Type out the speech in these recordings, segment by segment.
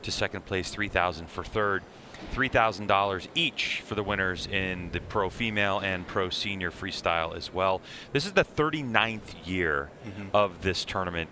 to second place, $3,000 for third, $3,000 each for the winners in the pro female and pro senior freestyle as well. This is the 39th year of this tournament.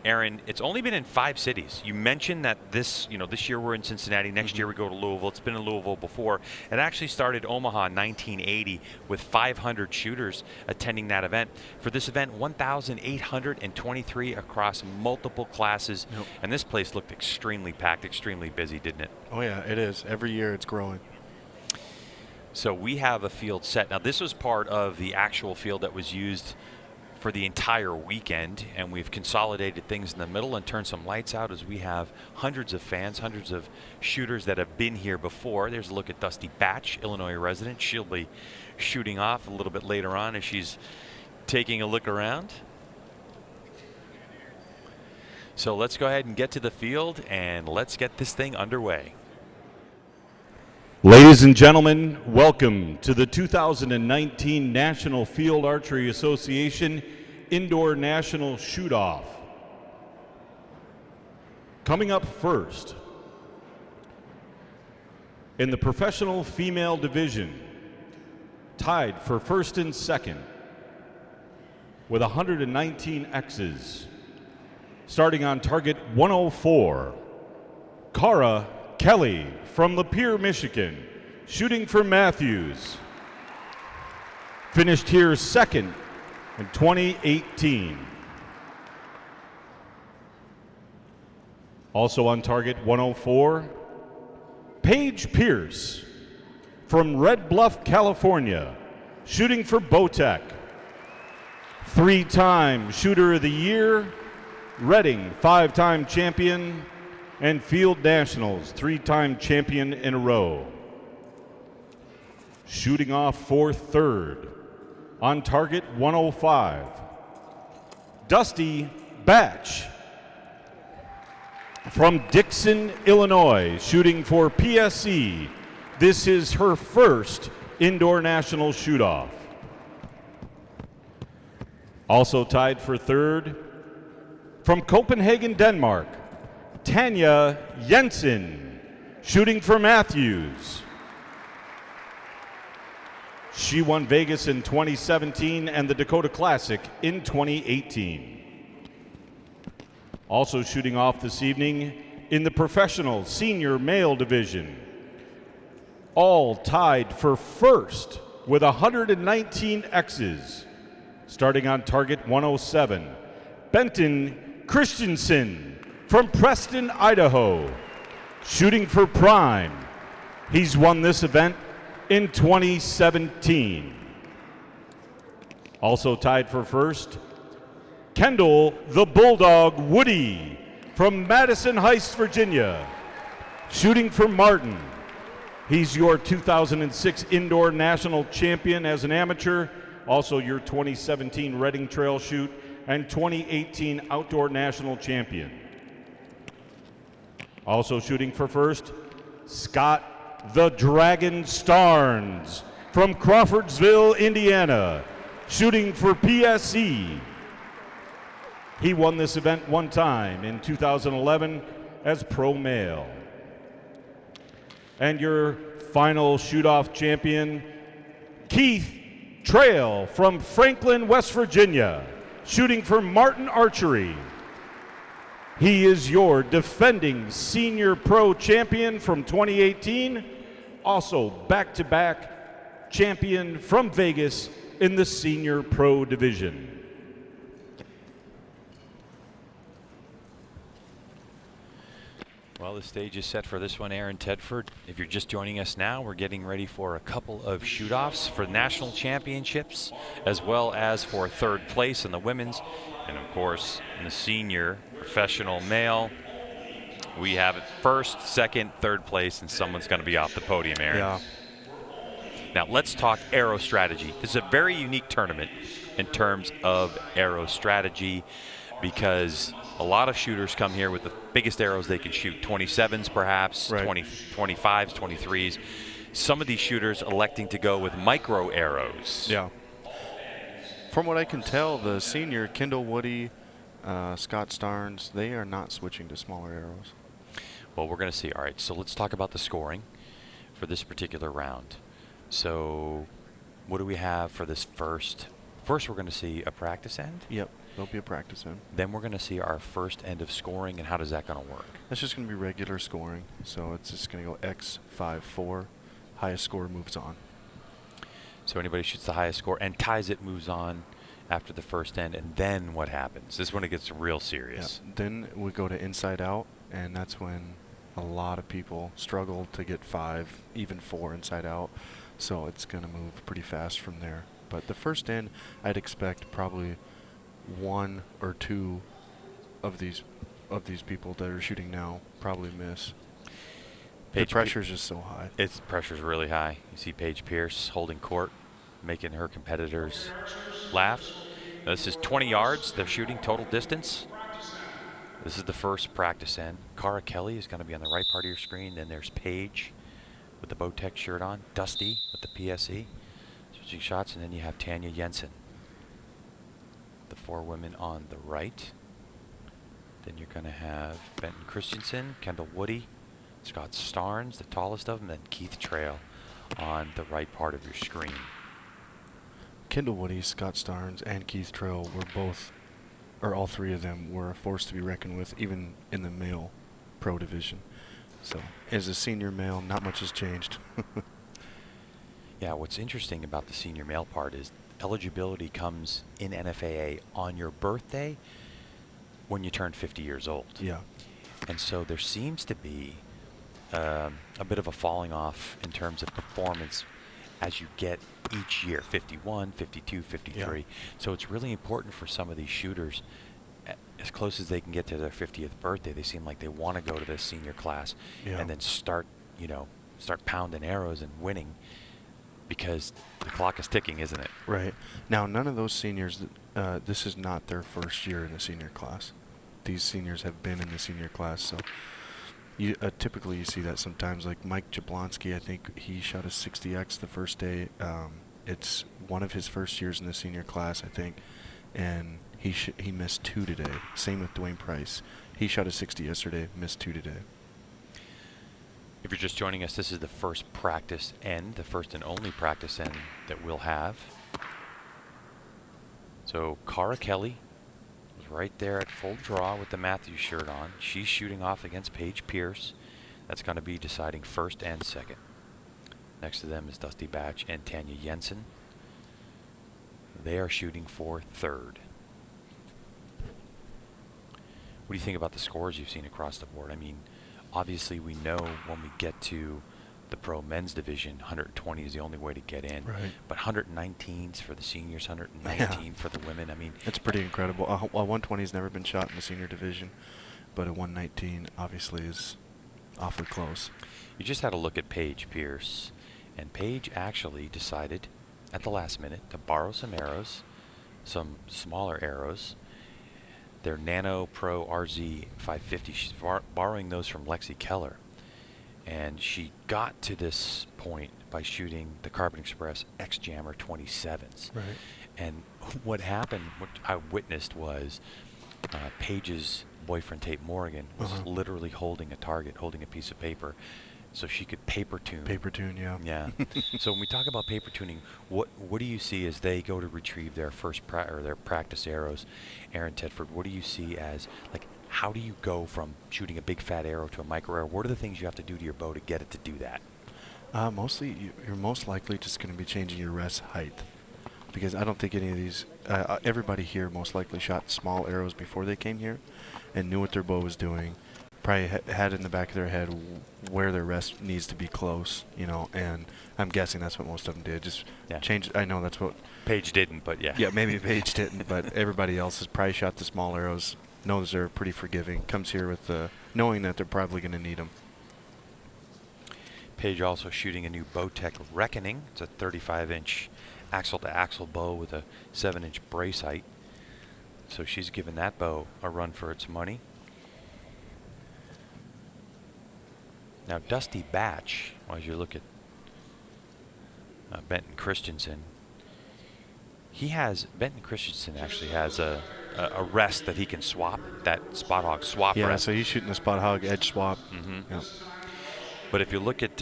Aaron, it's only been in 5 cities. You mentioned that this year we're in Cincinnati. Next year we go to Louisville. It's been in Louisville before. It actually started Omaha in 1980 with 500 shooters attending that event. For this event, 1,823 across multiple classes. Yep. And this place looked extremely packed, extremely busy, didn't it? Oh, yeah, it is. Every year it's growing. So we have a field set. Now, this was part of the actual field that was used for the entire weekend, and we've consolidated things in the middle and turned some lights out as we have hundreds of fans, hundreds of shooters that have been here before. There's a look at Dusty Batch, Illinois resident. She'll be shooting off a little bit later on as she's taking a look around. So let's go ahead and get to the field and let's get this thing underway. Ladies and gentlemen, welcome to the 2019 National Field Archery Association Indoor National Shoot-Off. Coming up first, in the professional female division, tied for first and second with 119 X's, starting on target 104, Cara Kelly from Lapeer, Michigan, shooting for Matthews. Finished here second in 2018. Also on target 104, Paige Pierce from Red Bluff, California, shooting for Bowtech. 3-time Shooter of the Year, Reading 5-time champion, and Field Nationals 3-time champion in a row. Shooting off for third on target 105, Dusty Batch from Dixon, Illinois, shooting for PSC. This is her first indoor national shoot-off. Also tied for third from Copenhagen, Denmark, Tanya Jensen, shooting for Matthews. She won Vegas in 2017 and the Dakota Classic in 2018. Also shooting off this evening in the professional senior male division, all tied for first with 119 X's. Starting on target 107, Benton Christensen from Preston, Idaho, shooting for Prime. He's won this event in 2017. Also tied for first, Kendall the Bulldog Woody from Madison Heights, Virginia, shooting for Martin. He's your 2006 indoor national champion as an amateur, also your 2017 Reading Trail Shoot and 2018 outdoor national champion. Also shooting for first, Scott the Dragon Starnes from Crawfordsville, Indiana, shooting for PSC. He won this event one time in 2011 as pro male. And your final shoot-off champion, Keith Trail from Franklin, West Virginia, shooting for Martin Archery. He is your defending senior pro champion from 2018, also back-to-back champion from Vegas in the senior pro division. Well, the stage is set for this one, Aaron Tedford. If you're just joining us now, we're getting ready for a couple of shoot-offs for national championships, as well as for third place in the women's. And of course, in the senior professional male, we have it first, second, third place, and someone's going to be off the podium, Aaron. Yeah. Now, let's talk arrow strategy. This is a very unique tournament in terms of arrow strategy, because a lot of shooters come here with the biggest arrows they can shoot, 27s perhaps, right. 25s, 23s. Some of these shooters electing to go with micro arrows. Yeah. From what I can tell, the senior Kendall Woody Scott Starnes, they are not switching to smaller arrows. Well, we're going to see. All right, so let's talk about the scoring for this particular round. So what do we have for this first? First, we're going to see a practice end. Yep, there'll be a practice end. Then we're going to see our first end of scoring, and how does that going to work? That's just going to be regular scoring. So it's just going to go X5-4. Highest score moves on. So anybody shoots the highest score and ties it moves on after the first end, and then what happens? This is when it gets real serious. Yeah. Then we go to inside out, and that's when a lot of people struggle to get 5, even 4 inside out. So it's going to move pretty fast from there. But the first end, I'd expect probably 1 or 2 of these people that are shooting now probably miss. The pressure's just so high. The pressure's really high. You see Paige Pierce holding court, making her competitors laugh. This is 20 yards. They're shooting total distance. This is the first practice end. Cara Kelly is going to be on the right part of your screen. Then there's Paige with the Bowtech shirt on. Dusty with the PSE. Switching shots. And then you have Tanya Jensen. The 4 women on the right. Then you're going to have Benton Christensen, Kendall Woody, Scott Starnes, the tallest of them, then Keith Trail on the right part of your screen. Kendall Woody, Scott Starnes, and Keith Trail were both, or all 3 of them, were a force to be reckoned with, even in the male pro division. So, as a senior male, not much has changed. Yeah, what's interesting about the senior male part is eligibility comes in NFAA on your birthday when you turn 50 years old. Yeah. And so there seems to be a bit of a falling off in terms of performance as you get each year, 51, 52, 53. Yeah. So it's really important for some of these shooters, as close as they can get to their 50th birthday, they seem like they want to go to the senior class and then start pounding arrows and winning, because the clock is ticking, isn't it? Right. Now, none of those seniors, this is not their first year in the senior class. These seniors have been in the senior class, so typically you see that sometimes. Like Mike Jablonski, I think he shot a 60X the first day. It's one of his first years in the senior class, I think, and he missed 2 today. Same with Dwayne Price. He shot a 60 yesterday, missed 2 today. If you're just joining us, this is the first practice end, the first and only practice end that we'll have. So Cara Kelly is right there at full draw with the Matthews shirt on. She's shooting off against Paige Pierce. That's going to be deciding first and second. Next to them is Dusty Batch and Tanya Jensen. They are shooting for third. What do you think about the scores you've seen across the board? I mean, obviously we know when we get to the pro men's division, 120 is the only way to get in. Right. But 119s for the seniors, 119 for the women. I mean, it's pretty incredible. A 120 has never been shot in the senior division, but a 119 obviously is awfully close. You just had a look at Paige Pierce, and Paige actually decided at the last minute to borrow some arrows, some smaller arrows. They're Nano Pro RZ 550. She's borrowing those from Lexi Keller. And she got to this point by shooting the Carbon Express X Jammer 27s. Right. And what happened, what I witnessed was Paige's boyfriend, Tate Morgan, was literally holding a target, holding a piece of paper, so she could paper tune. Paper tune, yeah. Yeah. So when we talk about paper tuning, what do you see as they go to retrieve their first their practice arrows? Aaron Tedford, what do you see as, like, how do you go from shooting a big fat arrow to a micro arrow? What are the things you have to do to your bow to get it to do that? Mostly, you're most likely just going to be changing your rest height, because I don't think any of these, everybody here most likely shot small arrows before they came here and knew what their bow was doing. Probably had in the back of their head where their rest needs to be close, and I'm guessing that's what most of them did. Just change. I know that's what Paige didn't, but yeah. Yeah, maybe Paige didn't, but everybody else has probably shot the small arrows, knows they're pretty forgiving, comes here with knowing that they're probably going to need them. Paige also shooting a new Bowtech Reckoning. It's a 35-inch axle-to-axle bow with a 7-inch brace height. So she's given that bow a run for its money. Now, Dusty Batch, as you look at Benton Christensen, Benton Christensen actually has a a rest that he can swap, that spot hog swap Yeah, rest. so he's shooting the spot hog edge swap. Yep. But if you look at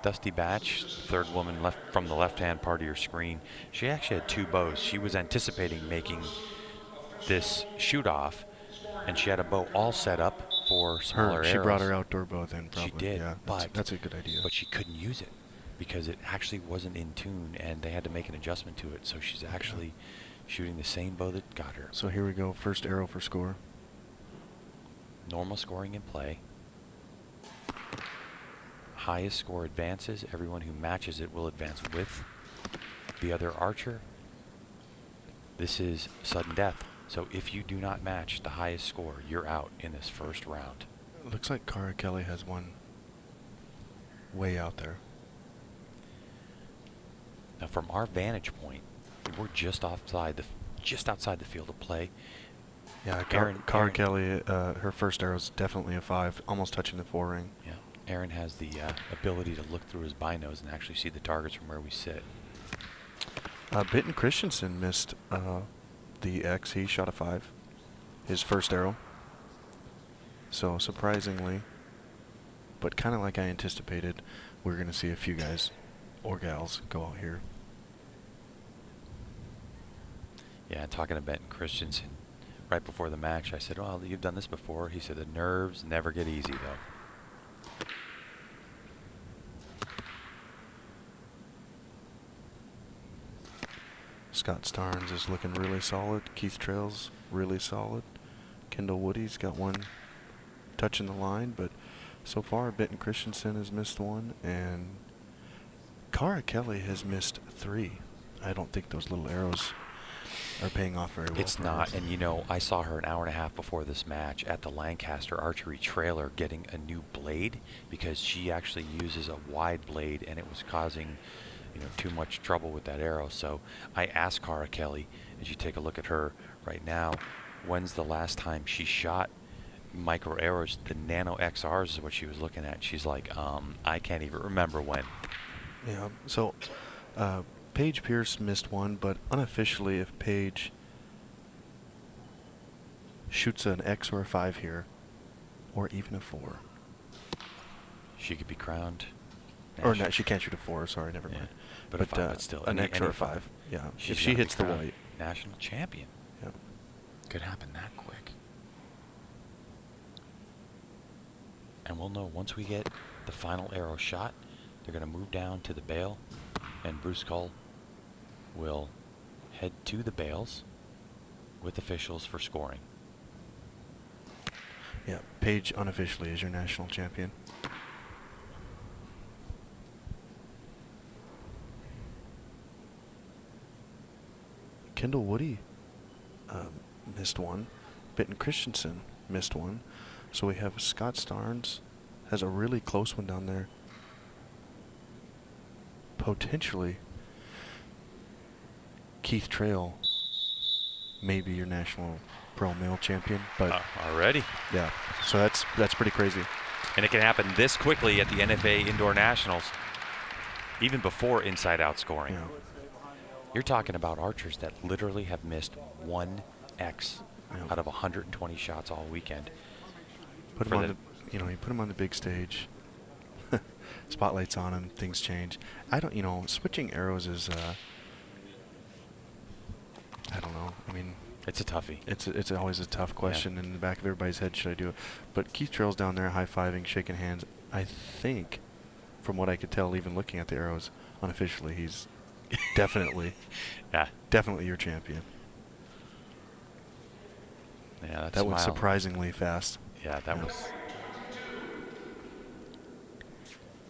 Dusty Batch, third woman left from the left-hand part of your screen, she actually had 2 bows. She was anticipating making this shoot-off, and she had a bow all set up for smaller She arrows. brought her outdoor bow then, probably. She did, Yeah, but that's a good idea. But she couldn't use it because it actually wasn't in tune, and they had to make an adjustment to it. So she's actually shooting the same bow that got her. So here we go. First arrow for score. Normal scoring in play. Highest score advances. Everyone who matches it will advance with the other archer. This is sudden death. So if you do not match the highest score, you're out in this first round. It looks like Cara Kelly has one way out there. Now, from our vantage point, we're just outside the field of play. Yeah, Aaron Kelly, her first arrow is definitely a 5, almost touching the 4 ring. Yeah, Aaron has the ability to look through his binos and actually see the targets from where we sit. Bitten Christensen missed the X. He shot a 5, his first arrow. So surprisingly, but kind of like I anticipated, we're going to see a few guys or gals go out here. Yeah, talking to Benton Christensen right before the match, I said, well, you've done this before. He said the nerves never get easy, though. Scott Starnes is looking really solid. Keith Trails, really solid. Kendall Woody's got one touching the line, but so far Benton Christensen has missed 1, and Cara Kelly has missed 3. I don't think those little arrows are paying off very well. It's not, and you know, I saw her an hour and a half before this match at the Lancaster Archery trailer getting a new blade because she actually uses a wide blade and it was causing, you know, too much trouble with that arrow. So I asked Cara Kelly, as you take a look at her right now, when's the last time she shot micro arrows? The Nano XRs is what she was looking at. She's like, I can't even remember when. Yeah, so Paige Pierce missed 1, but unofficially if Paige shoots an X or a 5 here, or even a 4. She could be crowned. Or not, she can't shoot a 4, sorry, never mind. But, but still, an X or a 5. Yeah, if she hits the white. National champion. Yeah. Could happen that quick. And we'll know once we get the final arrow shot, they're going to move down to the bale, and Bruce Cull will head to the bales with officials for scoring. Yeah, Paige unofficially is your national champion. Kendall Woody missed 1. Bitten Christensen missed 1. So we have Scott Starnes has a really close one down there. Potentially Keith Trail may be your national pro male champion, but already. Yeah, so that's pretty crazy. And it can happen this quickly at the NFAA Indoor Nationals, even before inside-out scoring. Yeah. You're talking about archers that literally have missed 1 X out of 120 shots all weekend. Put him on the, you put him on the big stage. Spotlights on him, things change. Switching arrows is, I don't know. I mean, it's a toughie. It's always a tough question in the back of everybody's head. Should I do it? But Keith Trail's down there, high-fiving, shaking hands. I think, from what I could tell, even looking at the arrows unofficially, he's definitely, definitely your champion. Yeah, that went surprisingly fast. Yeah, that was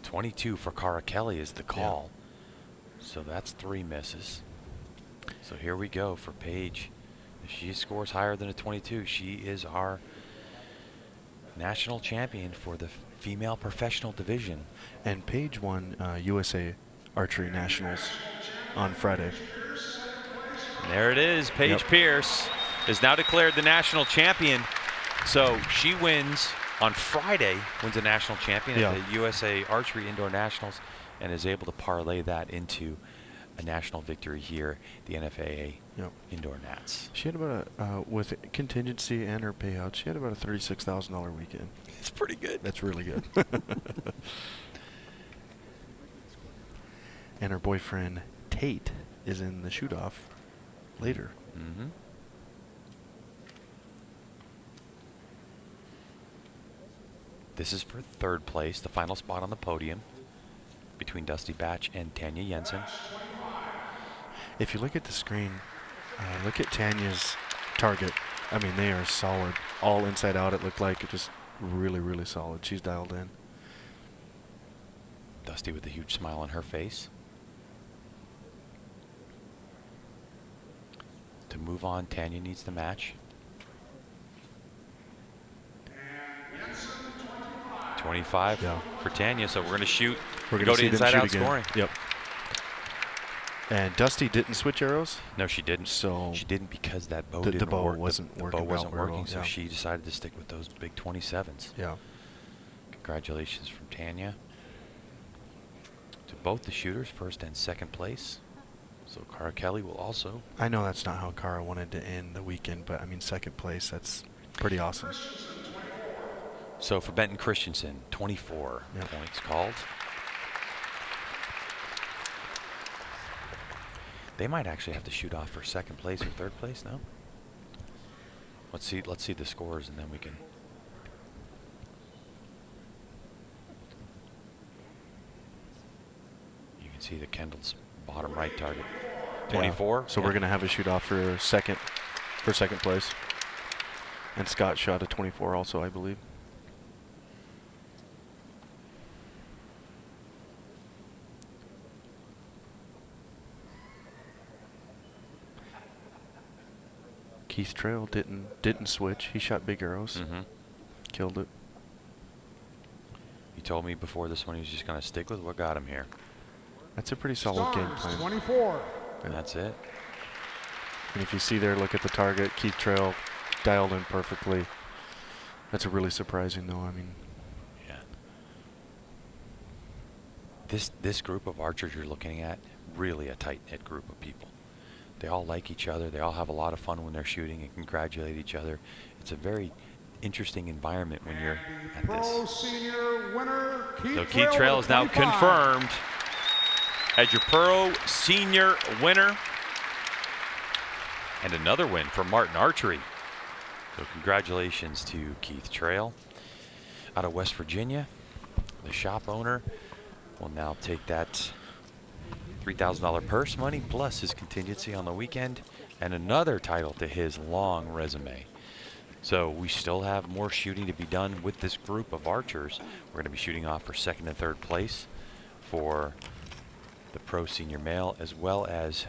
22 for Cara Kelly is the call. Yeah. So that's 3 misses. So here we go for Paige. If she scores higher than a 22, she is our national champion for the female professional division. And Paige won USA Archery Nationals on Friday. And there it is. Paige Pierce is now declared the national champion. So she wins on Friday, wins a national champion at the USA Archery Indoor Nationals, and is able to parlay that into a national victory here, the NFAA Yep. Indoor Nats. She had about with contingency and her payout, she had about a $36,000 weekend. It's pretty good. That's really good. And her boyfriend Tate is in the shoot-off later. Mm-hmm. This is for third place, the final spot on the podium between Dusty Batch and Tanya Jensen. If you look at the screen, look at Tanya's target. I mean, they are solid. All inside out, it looked like. It just really, really solid. She's dialed in. Dusty with a huge smile on her face. To move on, Tanya needs the match. 25 Yeah. for Tanya, so we're going to shoot. We're Go going to to see them inside shoot out again. scoring. Yep. And Dusty didn't switch arrows. No, she didn't. So she didn't because that bow the didn't bow work. wasn't the working bow wasn't out very working, well, so yeah. she decided to stick with those big 27s. Yeah. Congratulations from Tanya to both the shooters, first and second place. So Cara Kelly will also. I know that's not how Cara wanted to end the weekend, but I mean, second place, that's pretty awesome. So for Benton Christensen, 24 Yep. points called. They might actually have to shoot off for second place or third place, no? Let's see the scores, and then we can. You can see the Kendall's bottom right target. 24. Yeah. So we're going to have a shoot off for second place. And Scott shot a 24 also, I believe. Keith Trail didn't switch. He shot big arrows. Mm-hmm. Killed it. He told me before this one he was just going to stick with what got him here. That's a pretty solid game Stars, plan. 24. And that's it. And if you see there, look at the target. Keith Trail dialed in perfectly. That's really surprising, though. I mean, Yeah. This group of archers you're looking at, really a tight-knit group of people. They all like each other. They all have a lot of fun when they're shooting and congratulate each other. It's a very interesting environment when you're at Pro this. senior winner, Keith So Keith Trail with is now 25. confirmed as your Pro Senior winner. And another win for Martin Archery. So congratulations to Keith Trail. Out of West Virginia, the shop owner will now take that $3,000 purse money plus his contingency on the weekend and another title to his long resume. So we still have more shooting to be done with this group of archers. We're going to be shooting off for second and third place for the Pro Senior Male, as well as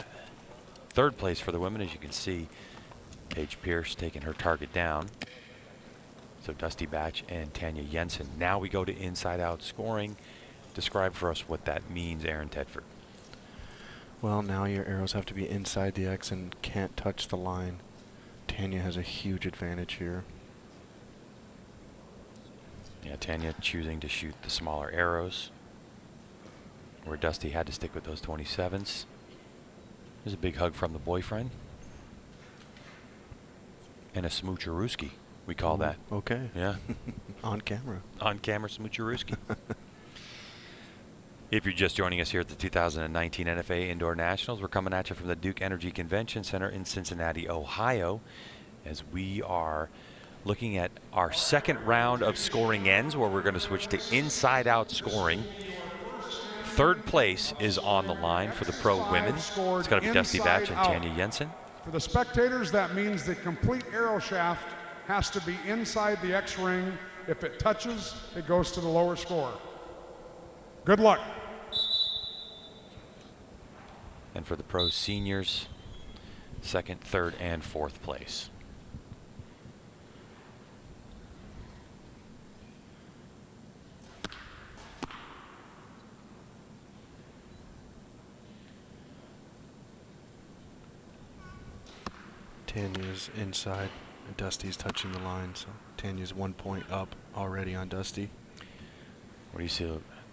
third place for the women. As you can see, Paige Pierce taking her target down. So Dusty Batch and Tanya Jensen. Now we go to inside-out scoring. Describe for us what that means, Aaron Tedford. well, now your arrows have to be inside the X and can't touch the line. Tanya has a huge advantage here. Yeah, Tanya choosing to shoot the smaller arrows, where Dusty had to stick with those 27s. There's a big hug from the boyfriend. And a smoocherooski, we call that. Okay. Yeah. On camera. On camera smoocherooski. If you're just joining us here at the 2019 NFAA Indoor Nationals, we're coming at you from the Duke Energy Convention Center in Cincinnati, Ohio, as we are looking at our second round of scoring ends, where we're going to switch to inside-out scoring. Third place is on the line for the pro women. It's going to be Dusty Batch and Tanya Jensen. For the spectators, that means the complete arrow shaft has to be inside the X ring. If it touches, it goes to the lower score. Good luck. And for the pro seniors, second, third, and fourth place. Tanya's inside, and Dusty's touching the line, so Tanya's 1 point up already on Dusty. What do you see?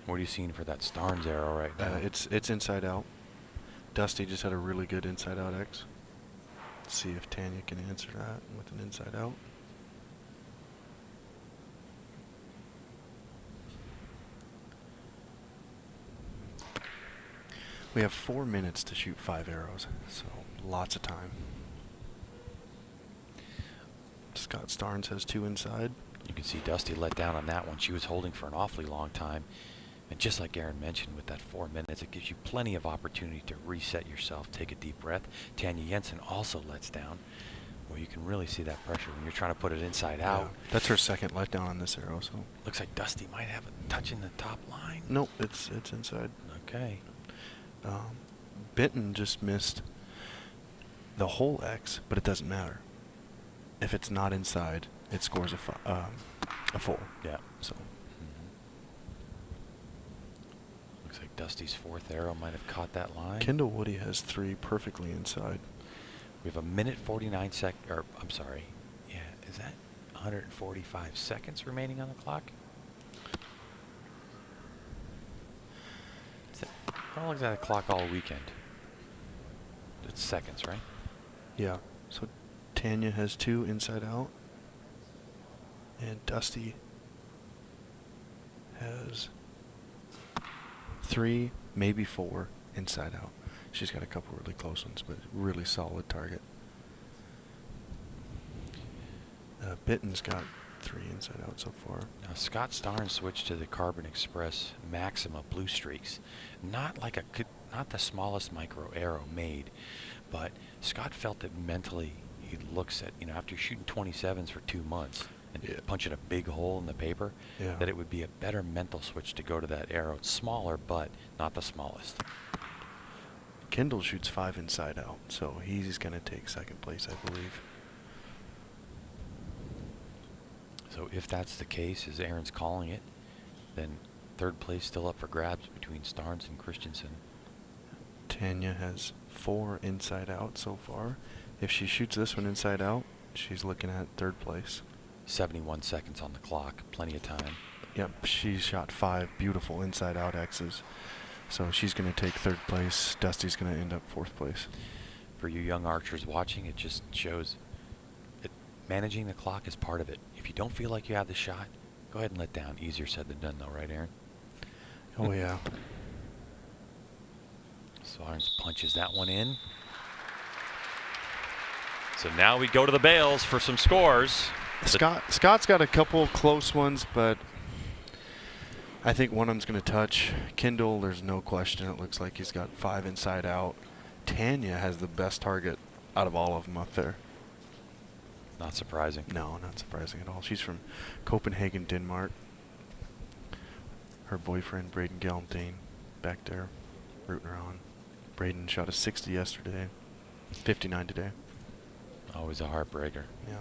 What are you seeing for that Starnes arrow right now? It's inside out. Dusty just had a really good inside-out X. Let's see if Tanya can answer that with an inside-out. We have 4 minutes to shoot 5 arrows, so lots of time. Scott Starnes has 2 inside. You can see Dusty let down on that one. She was holding for an awfully long time. And just like Aaron mentioned, with that 4 minutes, it gives you plenty of opportunity to reset yourself, take a deep breath. Tanya Jensen also lets down, where you can really see that pressure when you're trying to put it inside out. Yeah, that's her second letdown on this arrow, so. Looks like Dusty might have it touching the top line. Nope, it's inside. Okay. Benton just missed the whole X, but it doesn't matter. If it's not inside, it scores a 4. Yeah. So. Looks like Dusty's 4th arrow might have caught that line. Kendall Woody has 3 perfectly inside. We have a minute 49 or I'm sorry. Yeah, is that 145 seconds remaining on the clock? How long is that clock all weekend? It's seconds, right? Yeah. So Tanya has 2 inside out. And Dusty has 3, maybe 4 inside out. She's got a couple really close ones, but really solid target. Bitten's got 3 inside out so far. Now Scott Starnes switched to the Carbon Express Maxima Blue Streaks. Not the smallest micro arrow made, but Scott felt that mentally he looks at, after shooting 27s for 2 months and punching a big hole in the paper, that it would be a better mental switch to go to that arrow. It's smaller, but not the smallest. Kendall shoots 5 inside out, so he's going to take 2nd place, I believe. So if that's the case, as Aaron's calling it, then 3rd place still up for grabs between Starnes and Christensen. Tanya has 4 inside out so far. If she shoots this one inside out, she's looking at 3rd place. 71 seconds on the clock, plenty of time. Yep, she shot 5 beautiful inside out X's. So she's going to take 3rd place. Dusty's going to end up 4th place. For you young archers watching, it just shows that managing the clock is part of it. If you don't feel like you have the shot, go ahead and let down. Easier said than done, though, right, Aaron? Oh, yeah. Starnes punches that one in. So now we go to the bales for some scores. Scott's got a couple close ones, but I think one of them's going to touch. Kendall, there's no question. It looks like he's got 5 inside out. Tanya has the best target out of all of them up there. Not surprising. No, not surprising at all. She's from Copenhagen, Denmark. Her boyfriend, Braden Gelmtine, back there, rooting her on. Braden shot a 60 yesterday, 59 today. Always a heartbreaker. Yeah.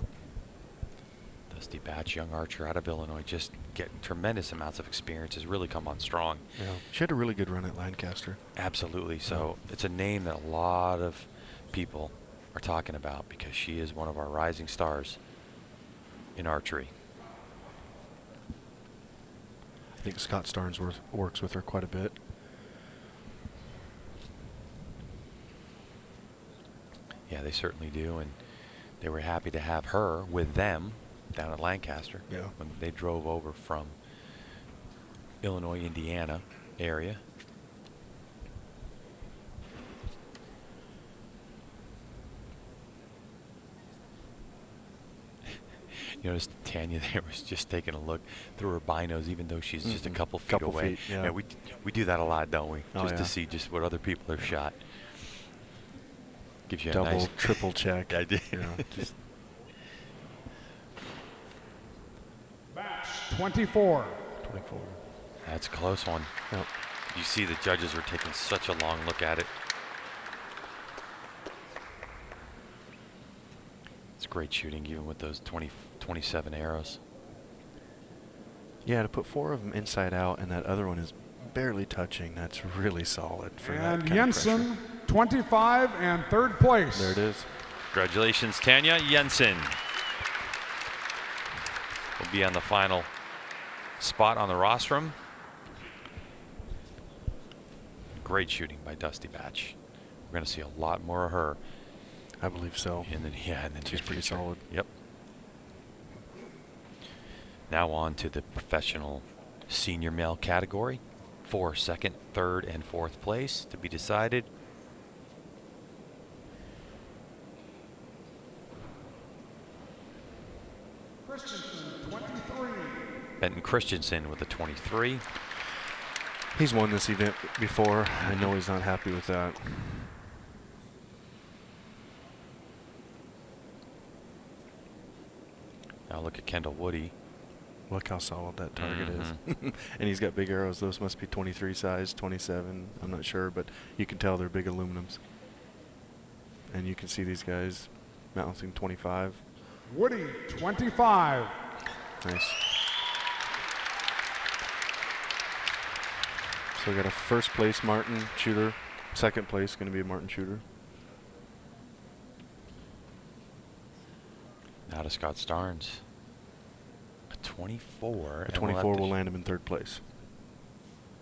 Dusty Batch, young archer out of Illinois, just getting tremendous amounts of experience, has really come on strong. Yeah. She had a really good run at Lancaster. Absolutely. So it's a name that a lot of people are talking about because she is one of our rising stars in archery. I think Scott Starnes works with her quite a bit. Yeah, they certainly do, and they were happy to have her with them down at Lancaster when they drove over from Illinois, Indiana area. You notice Tanya there was just taking a look through her binos, even though she's just a couple feet away. Yeah, we do that a lot, don't we? Oh, just to see just what other people have shot. Gives you double, a nice triple check. I did. Just Batch 24. 24. That's a close one. Yep. You see the judges were taking such a long look at it. It's great shooting, even with those 27 arrows. Yeah, to put 4 of them inside out and that other one is barely touching, that's really solid for that And kind of Jensen, pressure. 25 and 3rd place. There it is. Congratulations, Tanya Jensen. Will be on the final spot on the rostrum. Great shooting by Dusty Batch. We're going to see a lot more of her. I believe so. And then, yeah, and then She's pretty future. solid. Yep. Now on to the professional senior male category for second, third, and fourth place to be decided. Christensen, 23. Benton Christensen with a 23. He's won this event before. I know he's not happy with that. Now look at Kendall Woody. Look how solid that target is. And he's got big arrows. Those must be 23 size, 27. I'm not sure, but you can tell they're big aluminums. And you can see these guys mounting 25. Woody, 25. Nice. So we got a first place Martin shooter. Second place going to be a Martin shooter. Now to Scott Starnes. A 24. A 24 will land him in third place.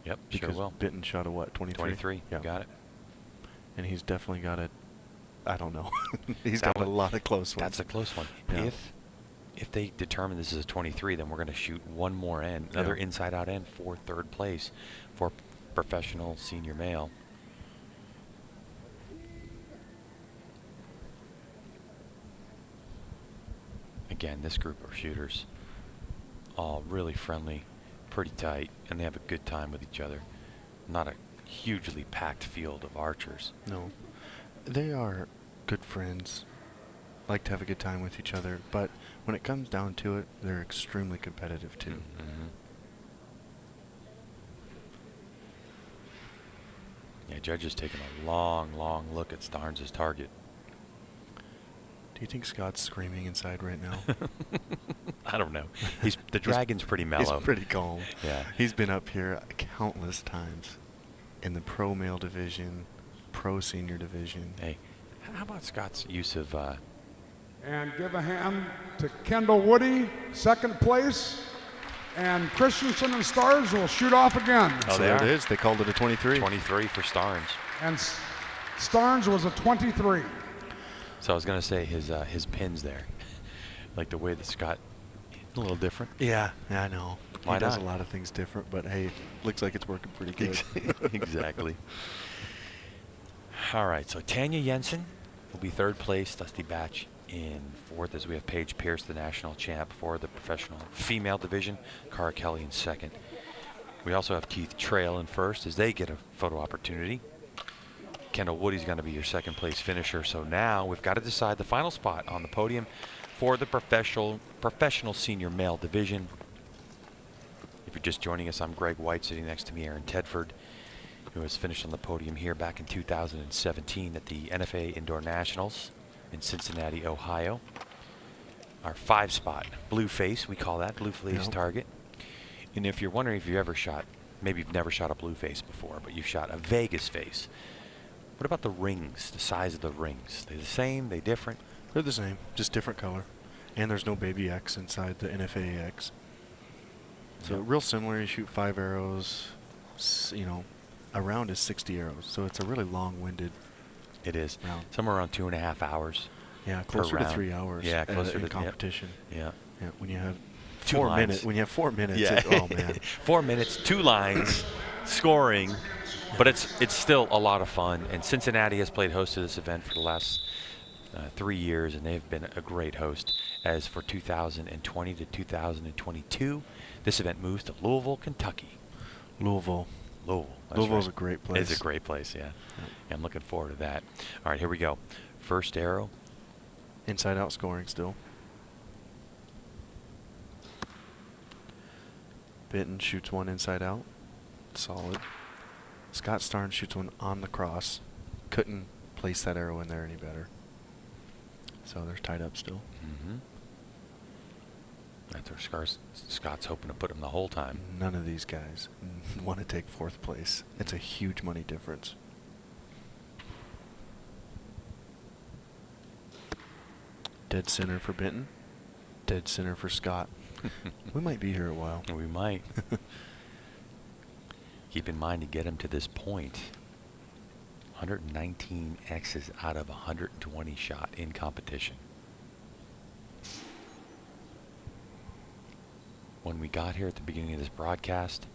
Yep, Because sure will. Benton shot a what, 23? 23, Yeah. got it. And he's definitely got a, I don't know. He's That got a one- lot of close ones. That's a close one. Yeah. If they determine this is a 23, then we're going to shoot one more end, another Yeah. inside-out end for third place for professional senior male. Again, this group of shooters, all really friendly, pretty tight, and they have a good time with each other. Not a hugely packed field of archers. No. They are good friends, like to have a good time with each other, but when it comes down to it, they're extremely competitive too. Mhm. Yeah, Judge is taking a long, long look at Starnes' target. Do you think Scott's screaming inside right now? I don't know. The dragon's pretty mellow. He's pretty calm. Yeah. He's been up here countless times in the pro male division, pro senior division. Hey, how about Scott's use of And give a hand to Kendall Woody, second place. And Christensen and Stars will shoot off again. Oh, So they there are? it is. They called it a 23. 23 for Starnes? And Starnes was a 23. So I was going to say his pins there. Like the way that Scott, a little different. Yeah, I know. Why he does not? a lot of things different, but hey, looks like it's working pretty good. Exactly. All right, so Tanya Jensen will be third place, Dusty Batch in fourth, as we have Paige Pierce, the national champ for the professional female division, Cara Kelly in second. We also have Keith Trail in first as they get a photo opportunity. Kendall Woody's going to be your second place finisher. So now we've got to decide the final spot on the podium for the professional senior male division. If you're just joining us, I'm Greg White, sitting next to me, Aaron Tedford, who has finished on the podium here back in 2017 at the NFAA Indoor Nationals in Cincinnati, Ohio. Our 5 spot, blue face, we call that, blue face Yep. target. And if you're wondering if you've ever shot, maybe you've never shot a blue face before, but you've shot a Vegas face. What about the rings, the size of the rings? They the same, they different? They're the same, just different color. And there's no baby X inside the NFAA X. So Yep. real similar, you shoot 5 arrows, you know, a round is 60 arrows. So it's a really long-winded It is. round. Somewhere around 2.5 hours. Yeah, closer to round. 3 hours. Yeah, closer in to- yep. competition. Yeah. Yeah, when you have 2 4 lines. minutes, when you have 4 minutes, Yeah. oh man. 4 minutes, 2 lines, scoring, but it's still a lot of fun. And Cincinnati has played host to this event for the last 3 years, and they've been a great host. As for 2020 to 2022, this event moves to Louisville, Kentucky. Louisville. That's Louisville's right. a great place. It's a great place, yeah. I'm looking forward to that. All right, here we go. First arrow. Inside out scoring still. Benton shoots one inside out. Solid. Scott Starnes shoots one on the cross. Couldn't place that arrow in there any better. So they're tied up still. Mm-hmm. That's where Scott's hoping to put him the whole time. None of these guys want to take 4th place. It's a huge money difference. Dead center for Benton. Dead center for Scott. We might be here a while. We might. Keep in mind to get him to this point, 119 X's out of 120 shot in competition. When we got here at the beginning of this broadcast,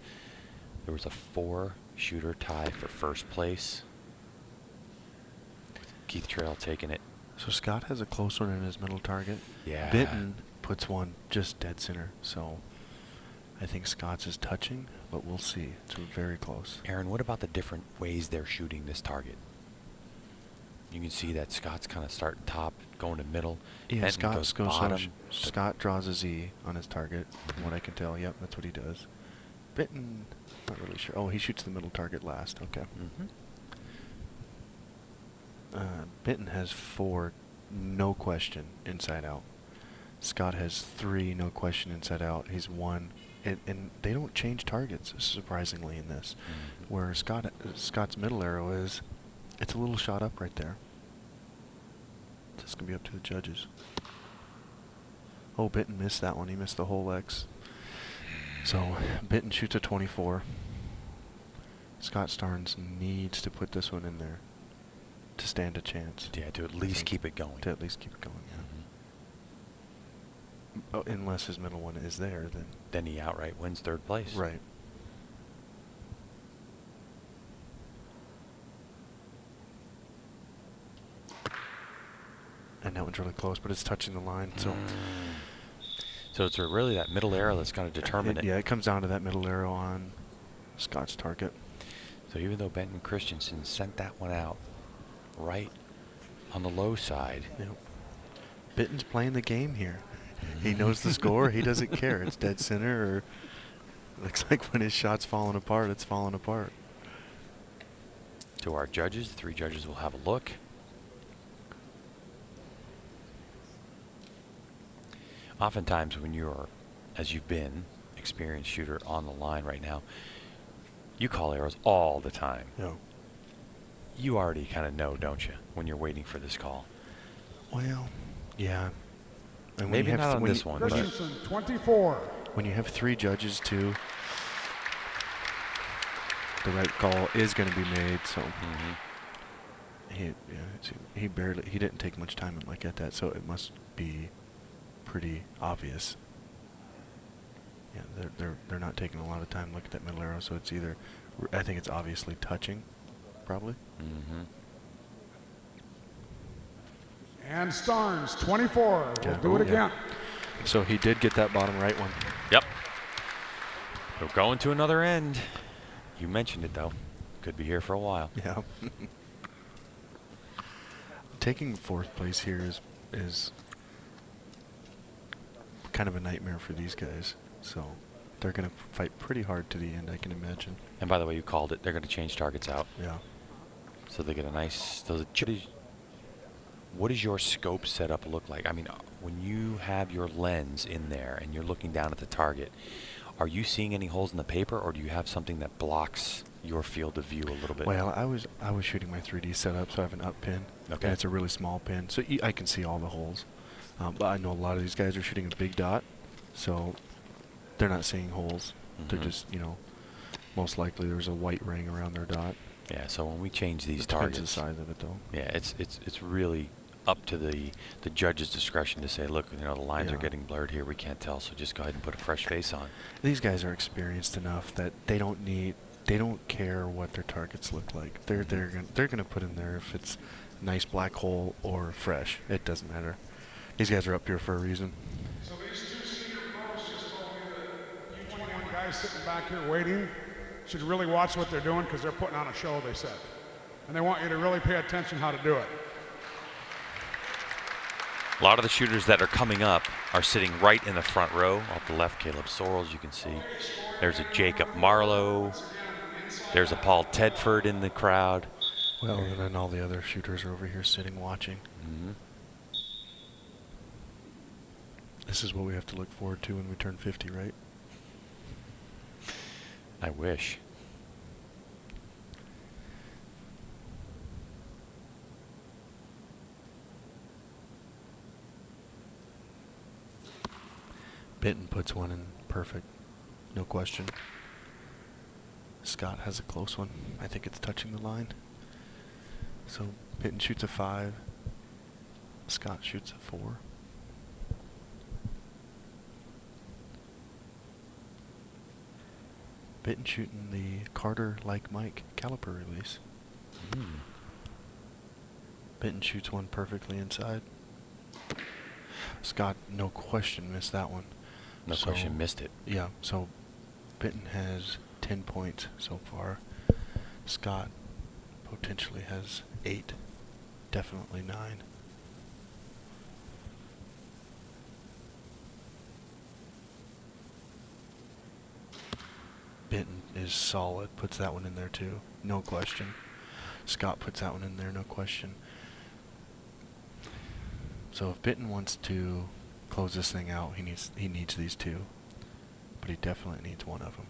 there was a 4-shooter tie for first place. Keith Trail taking it. So Scott has a close one in his middle target. Yeah. Benton puts one just dead center. So I think Scott's is touching, but we'll see. It's very close. Aaron, what about the different ways they're shooting this target? You can see that Scott's kind of starting top, going to middle. Yeah, Benton Scott goes goes bottom. Scott draws a Z on his target, from what I can tell. Yep, that's what he does. Benton, not really sure. Oh, he shoots the middle target last. Okay. Benton has 4, no question, inside out. Scott has 3, no question, inside out. He's 1, and they don't change targets surprisingly in this. Where Scott's middle arrow is, it's a little shot up right there. This can be up to the judges. Oh, Benton missed that one. He missed the whole X. So Benton shoots a 24. Scott Starnes needs to put this one in there to stand a chance. Yeah, to at least keep it going. To at least keep it going, yeah. Oh, unless his middle one is there, then. Then he outright wins third place. Right. And that one's really close, but it's touching the line, so. So it's really that middle arrow that's going to determine it. Yeah, it comes down to that middle arrow on Scott's target. So even though Benton Christensen sent that one out right on the low side. Yep. Benton's playing the game here. He knows the score. He doesn't care. It's dead center, or looks like when his shot's falling apart, it's falling apart. To our judges, the 3 judges will have a look. Oftentimes when you're, as you've been, experienced shooter on the line right now, you call arrows all the time. No. You already kind of know, don't you, when you're waiting for this call? Well, yeah. And Maybe when you have not on this one, but Christensen, 24. when you have 3 judges too, the right call is going to be made. So he didn't take much time and look at that, so it must be pretty obvious. Yeah, they're not taking a lot of time to look at that middle arrow, so it's either, I think it's obviously touching, probably. And Starnes, 24. Yeah. We'll do it again. So he did get that bottom right one. Yep. We're going to another end. You mentioned it, though. Could be here for a while. Yeah. Taking 4th place here is kind of a nightmare for these guys. So they're going to fight pretty hard to the end, I can imagine. And by the way, you called it. They're going to change targets out. Yeah. So they get a nice. What does your scope setup look like? I mean, when you have your lens in there and you're looking down at the target, are you seeing any holes in the paper, or do you have something that blocks your field of view a little bit? Well, I was shooting my 3D setup, so I have an up pin. Okay. And it's a really small pin, so I can see all the holes. But I know a lot of these guys are shooting a big dot, so they're not seeing holes. They're just, most likely there's a white ring around their dot. Yeah. So when we change these Depends targets, the size of it, though. yeah, it's really up to the judge's discretion to say, look, the lines are Yeah. getting blurred here. We can't tell, so just go ahead and put a fresh face on. These guys are experienced enough that they don't care what their targets look like. They're gonna put in there if it's nice black hole or fresh. It doesn't matter. These guys are up here for a reason. So these 2 senior pros just told me that you 21 guys sitting back here waiting should really watch what they're doing, because they're putting on a show, they said. And they want you to really pay attention how to do it. A lot of the shooters that are coming up are sitting right in the front row. Off the left, Caleb Sorrells, you can see. There's a Jacob Marlowe. There's a Paul Tedford in the crowd. Well, and then all the other shooters are over here sitting watching. This is what we have to look forward to when we turn 50, right? I wish. Benton puts one in perfect, no question. Scott has a close one. I think it's touching the line. So Benton shoots a 5. Scott shoots a 4. Benton shooting the Carter like Mike caliper release. Benton shoots one perfectly inside. Scott, no question, missed that one. No question, missed it. Yeah, so Benton has 10 points so far. Scott potentially has 8, definitely 9. Benton is solid, puts that one in there too, no question. Scott puts that one in there, no question. So if Benton wants to close this thing out, he needs these 2, but he definitely needs one of them.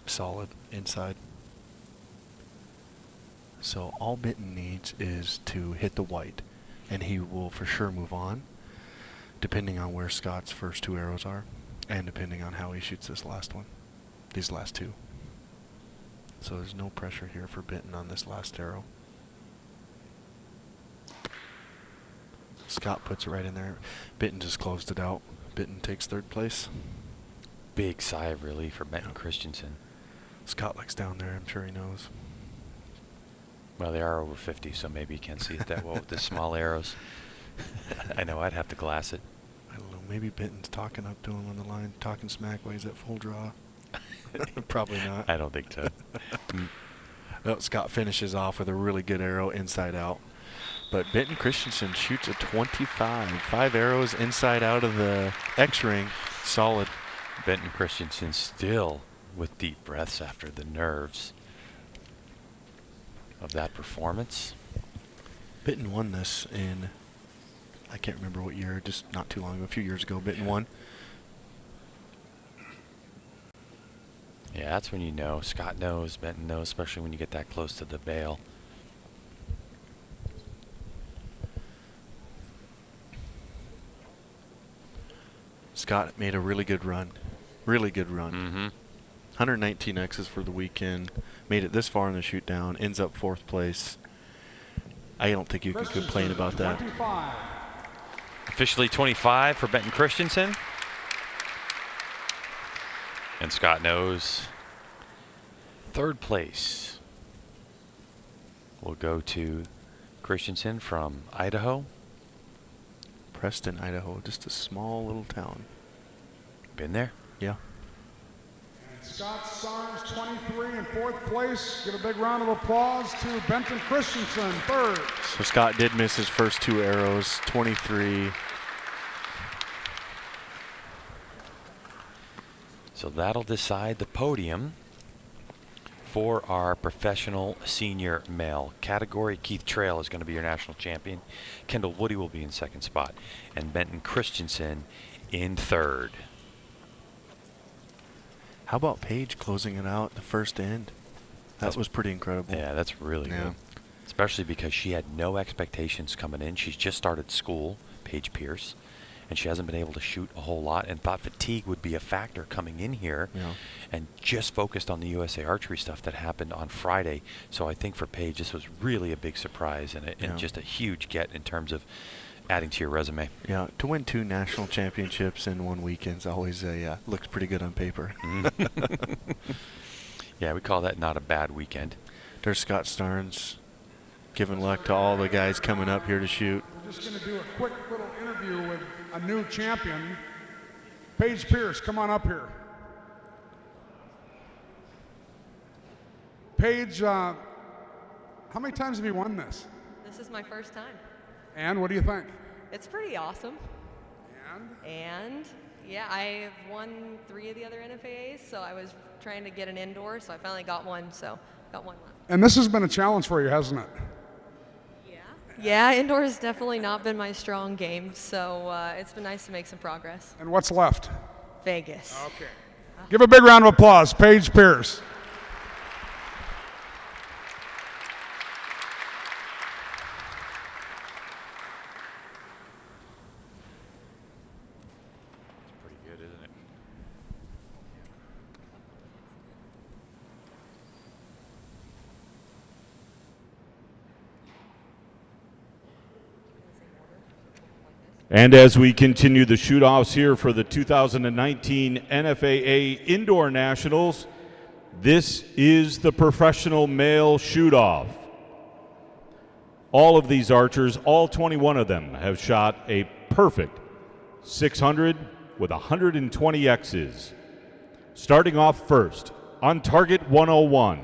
Solid inside. So all Benton needs is to hit the white, and he will for sure move on, depending on where Scott's first 2 arrows are, and depending on how he shoots this last one, these last 2. So there's no pressure here for Benton on this last arrow. Scott puts it right in there. Benton just closed it out. Benton takes 3rd place. Big sigh of relief for Benton Christensen. Scott looks down there, I'm sure he knows. Well, they are over 50, so maybe you can't see it that well with the small arrows. I know, I'd have to glass it. I don't know, maybe Benton's talking up to him on the line, talking smack while he's at full draw. Probably not. I don't think so. No, Scott finishes off with a really good arrow inside out. But Benton Christensen shoots a 25. 5 arrows inside out of the X-ring. Solid. Benton Christensen still with deep breaths after the nerves of that performance. Benton won this in, I can't remember what year, just not too long ago, a few years ago, Benton won. Yeah, that's when you know. Scott knows, Benton knows, especially when you get that close to the bail. Scott made a really good run. Really good run. Mm-hmm. 119 X's for the weekend. Made it this far in the shoot down. Ends up 4th place. I don't think you can complain about that. 25. Officially 25 for Benton Christensen. And Scott knows 3rd place will go to Christensen from Idaho. Preston, Idaho, just a small little town. Been there? Yeah. Scott Starnes, 23 in 4th place. Give a big round of applause to Benton Christensen, 3rd. So Scott did miss his first 2 arrows, 23. So that'll decide the podium for our professional senior male category. Keith Trail is going to be your national champion. Kendall Woody will be in 2nd spot. And Benton Christensen in 3rd. How about Paige closing it out the first end? That was pretty incredible. Yeah, that's really good. Especially because she had no expectations coming in. She's just started school, Paige Pierce, and she hasn't been able to shoot a whole lot and thought fatigue would be a factor coming in here, and just focused on the USA Archery stuff that happened on Friday. So I think for Paige, this was really a big surprise and just a huge get in terms of adding to your resume. Yeah, to win 2 national championships in 1 weekend is always looks pretty good on paper. Yeah, we call that not a bad weekend. There's Scott Starnes giving luck to all the guys coming up here to shoot. We're just going to do a quick little interview with a new champion. Paige Pierce, come on up here. Paige, how many times have you won this? This is my first time. And what do you think? It's pretty awesome. And? And yeah, I've won 3 of the other NFAAs, so I was trying to get an indoor, so I finally got one, so got one left. And this has been a challenge for you, hasn't it? Yeah, indoor has definitely not been my strong game, so it's been nice to make some progress. And what's left? Vegas. Okay. Give a big round of applause, Paige Pierce. And as we continue the shoot-offs here for the 2019 NFAA Indoor Nationals, this is the professional male shoot-off. All of these archers, all 21 of them, have shot a perfect 600 with 120 X's. Starting off first, on target 101,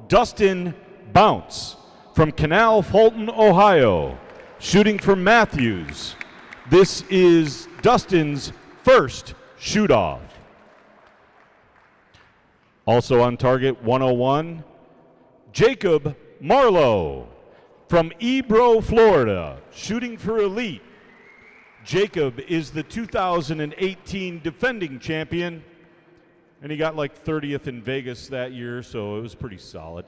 Dustin Bounce from Canal Fulton, Ohio, shooting for Matthews. This is Dustin's first shoot-off. Also on target 101, Jacob Marlowe from Ebro, Florida, shooting for Elite. Jacob is the 2018 defending champion, and he got like 30th in Vegas that year, so it was pretty solid.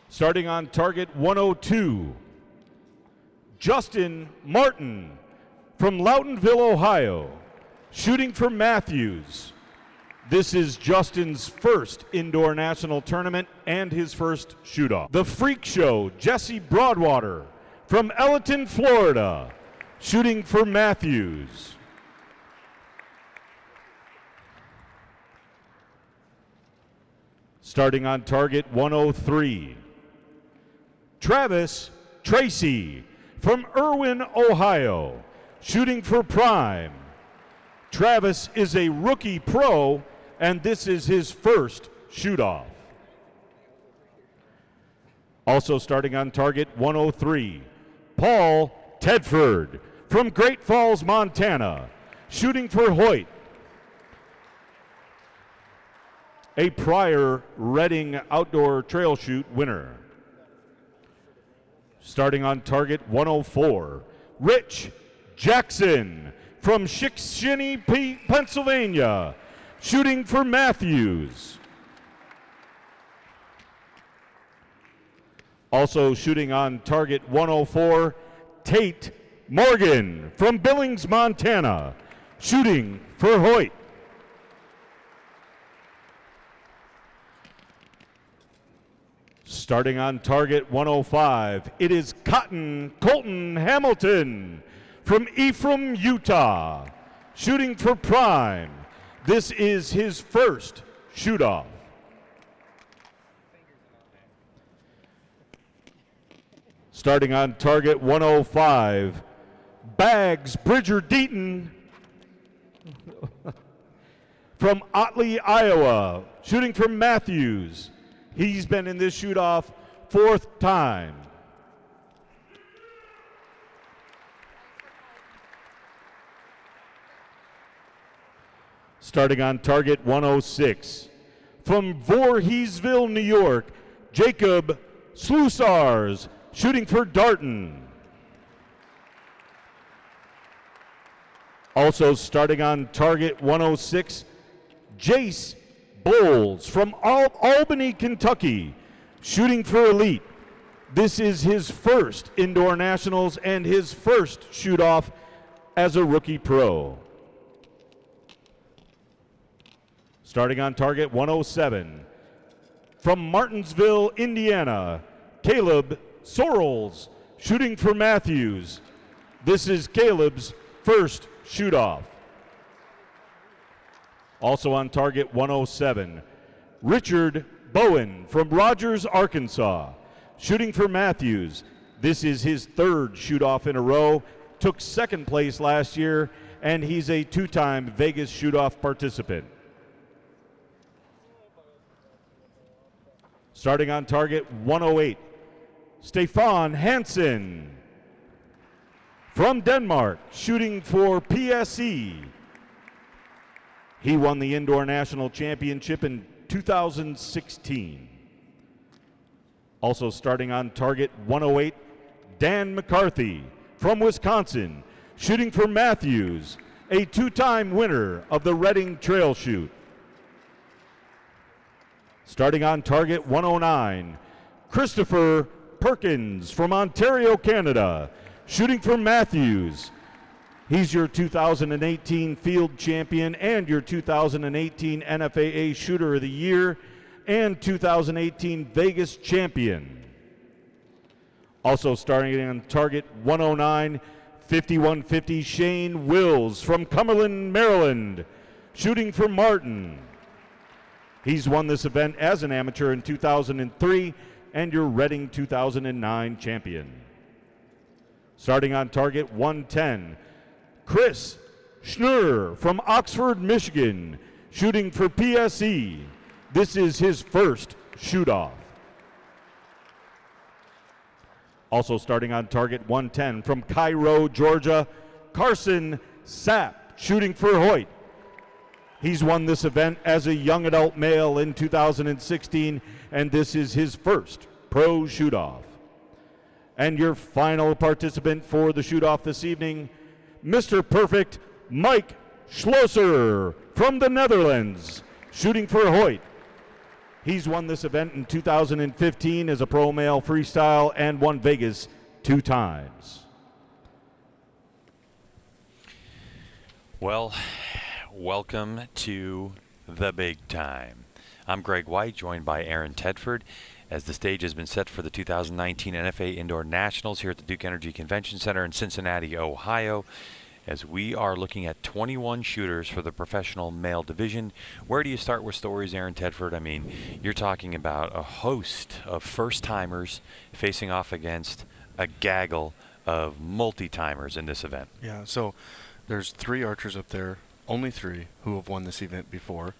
Starting on target 102, Justin Martin from Loughtonville, Ohio, shooting for Matthews. This is Justin's first indoor national tournament and his first shoot-off. The Freak Show, Jesse Broadwater from Ellenton, Florida, shooting for Matthews. Starting on target 103, Travis Tracy from Irwin, Ohio, shooting for Prime. Travis is a rookie pro, and this is his first shoot-off. Also starting on target 103, Paul Tedford from Great Falls, Montana, shooting for Hoyt. A prior Reading outdoor trail shoot winner. Starting on target 104, Rich Jackson from Shikshini, Pennsylvania, shooting for Matthews. Also shooting on target 104, Tate Morgan from Billings, Montana, shooting for Hoyt. Starting on target 105, it is Colton Hamilton from Ephraim, Utah, shooting for Prime. This is his first shoot-off. Starting on target 105, Bags Bridger Deaton from Otley, Iowa, shooting for Matthews. He's been in this shoot-off 4th time. Starting on target 106, from Voorheesville, New York, Jacob Slusars, shooting for Darton. Also starting on target 106, Jace Bowles from Albany, Kentucky, shooting for Elite. This is his first indoor nationals and his first shoot-off as a rookie pro. Starting on target 107, from Martinsville, Indiana, Caleb Sorrells, shooting for Matthews. This is Caleb's first shoot-off. Also on target 107, Richard Bowen from Rogers, Arkansas, shooting for Matthews. This is his 3rd shoot-off in a row. Took 2nd place last year, and he's a 2-time Vegas shoot-off participant. Starting on target 108, Stefan Hansen from Denmark, shooting for PSE. He won the Indoor National Championship in 2016. Also starting on target 108, Dan McCarthy from Wisconsin, shooting for Matthews, a 2-time winner of the Reading Trail Shoot. Starting on target 109, Christopher Perkins from Ontario, Canada, shooting for Matthews. He's your 2018 field champion and your 2018 NFAA Shooter of the Year and 2018 Vegas champion. Also starting on target 109, 5150, Shane Wills from Cumberland, Maryland, shooting for Martin. He's won this event as an amateur in 2003 and your Reading 2009 champion. Starting on target 110, Chris Schnurr from Oxford, Michigan, shooting for PSE. This is his first shoot-off. Also starting on target 110 from Cairo, Georgia, Carson Sapp, shooting for Hoyt. He's won this event as a young adult male in 2016, and this is his first pro shoot-off. And your final participant for the shoot-off this evening, Mr. Perfect Mike Schlosser from the Netherlands, shooting for Hoyt. He's won this event in 2015 as a pro male freestyle and won Vegas 2 times. Well, welcome to the big time. I'm Greg White, joined by Aaron Tedford, as the stage has been set for the 2019 NFAA Indoor Nationals here at the Duke Energy Convention Center in Cincinnati, Ohio, as we are looking at 21 shooters for the professional male division. Where do you start with stories, Aaron Tedford? I mean, you're talking about a host of first-timers facing off against a gaggle of multi-timers in this event. Yeah, so there's 3 archers up there, only 3, who have won this event before.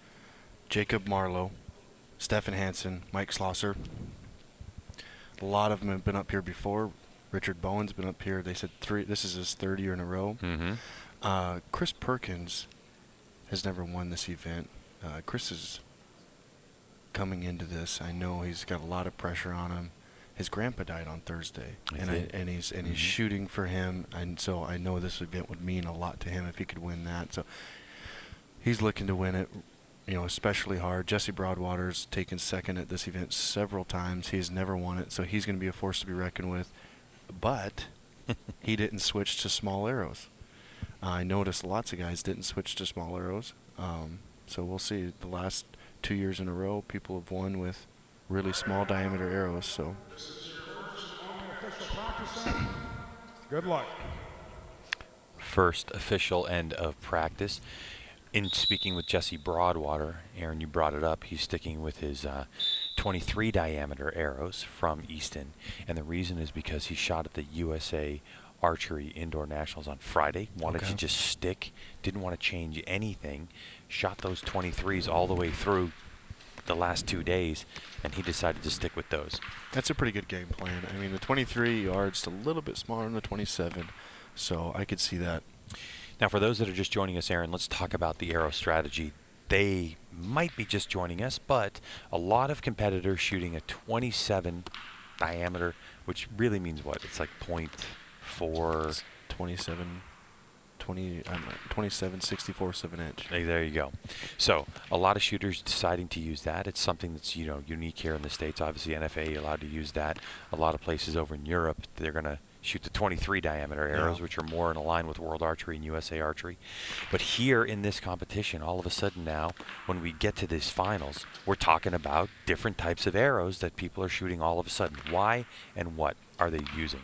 Jacob Marlowe, Stefan Hansen, Mike Schlosser. A lot of them have been up here before. Richard Bowen's been up here. They said 3. This is his 3rd year in a row. Chris Perkins has never won this event. Chris is coming into this. I know he's got a lot of pressure on him. His grandpa died on Thursday, and he's shooting for him. And so I know this event would mean a lot to him if he could win that. So he's looking to win it, especially hard. Jesse Broadwater's taken 2nd at this event several times. He's never won it, so he's going to be a force to be reckoned with. But he didn't switch to small arrows. I noticed lots of guys didn't switch to small arrows. So we'll see. The last 2 years in a row, people have won with really small diameter arrows. So Good luck. First official end of practice. In speaking with Jesse Broadwater, Aaron, you brought it up, he's sticking with his 23 diameter arrows from Easton, and the reason is because he shot at the USA Archery Indoor Nationals on Friday, wanted to just stick, didn't want to change anything, shot those 23s all the way through the last 2 days, and he decided to stick with those. that's a pretty good game plan. I mean, the 23 yards a little bit smaller than the 27, so I could see that. Now, for those that are just joining us, Aaron, let's talk about the arrow strategy. They might be just joining us, but a lot of competitors shooting a 27 diameter, which really means what? It's like 0.4. 27, 64/7 inch. Hey, there you go. So a lot of shooters deciding to use that. It's something that's unique here in the States. Obviously, NFAA allowed to use that. A lot of places over in Europe, they're going to shoot the 23 diameter arrows, which are more in line with World Archery and USA Archery. But here in this competition, all of a sudden now, when we get to these finals, we're talking about different types of arrows that people are shooting all of a sudden. Why and what are they using?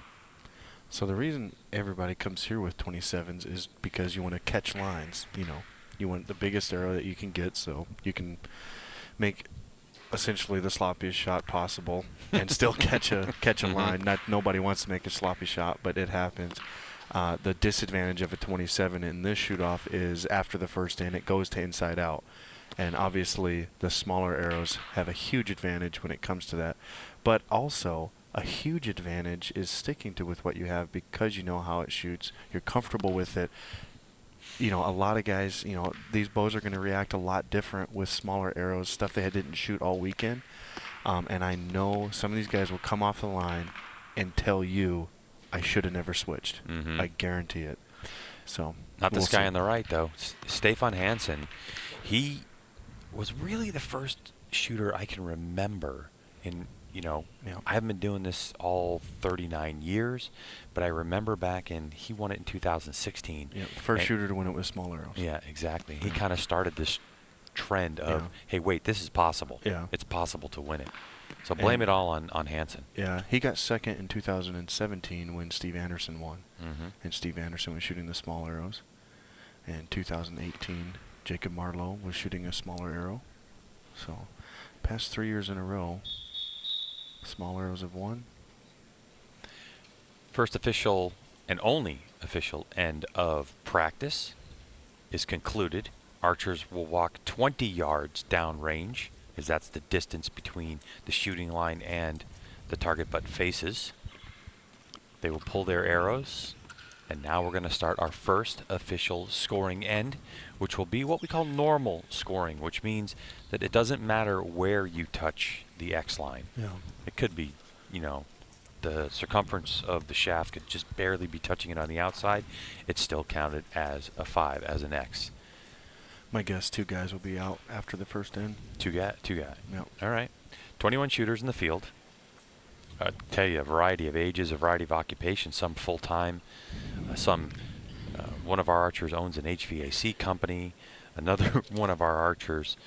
So the reason everybody comes here with 27s is because you want to catch lines. You want the biggest arrow that you can get, so you can make essentially the sloppiest shot possible and still catch a line. Nobody wants to make a sloppy shot, but it happens. The disadvantage of a 27 in this shoot-off is after the first in, it goes to inside out. And obviously, the smaller arrows have a huge advantage when it comes to that. But also, a huge advantage is sticking to with what you have because you know how it shoots. You're comfortable with it. A lot of guys, these bows are going to react a lot different with smaller arrows, stuff they didn't shoot all weekend. And I know some of these guys will come off the line and tell you, I should have never switched. I guarantee it. So Not this guy on the right, though. Stefan Hansen. He was really the first shooter I can remember in, I haven't been doing this all 39 years, but I remember he won it in 2016. Yeah, first shooter to win it with small arrows. Yeah, exactly. He kind of started this trend of, Yeah. hey, wait, this is possible. Yeah. It's possible to win it. So blame And- it all on Hansen. Yeah, he got second in 2017 when Steve Anderson won. Mm-hmm. And Steve Anderson was shooting the small arrows. And 2018, Jacob Marlowe was shooting a smaller arrow. So, past 3 years in a row, small arrows have won. First official and only official end of practice is concluded. Archers will walk 20 yards downrange, as that's the distance between the shooting line and the target butt faces. They will pull their arrows, and now we're going to start our first official scoring end, which will be what we call normal scoring, which means that it doesn't matter where you touch the X line. Yeah. It could be, the circumference of the shaft could just barely be touching it on the outside. It's still counted as a 5, as an X. My guess, 2 guys will be out after the first end. Two guy. Yep. All right. 21 shooters in the field. I tell you, a variety of ages, a variety of occupations, some full-time, one of our archers owns an HVAC company. Another one of our archers,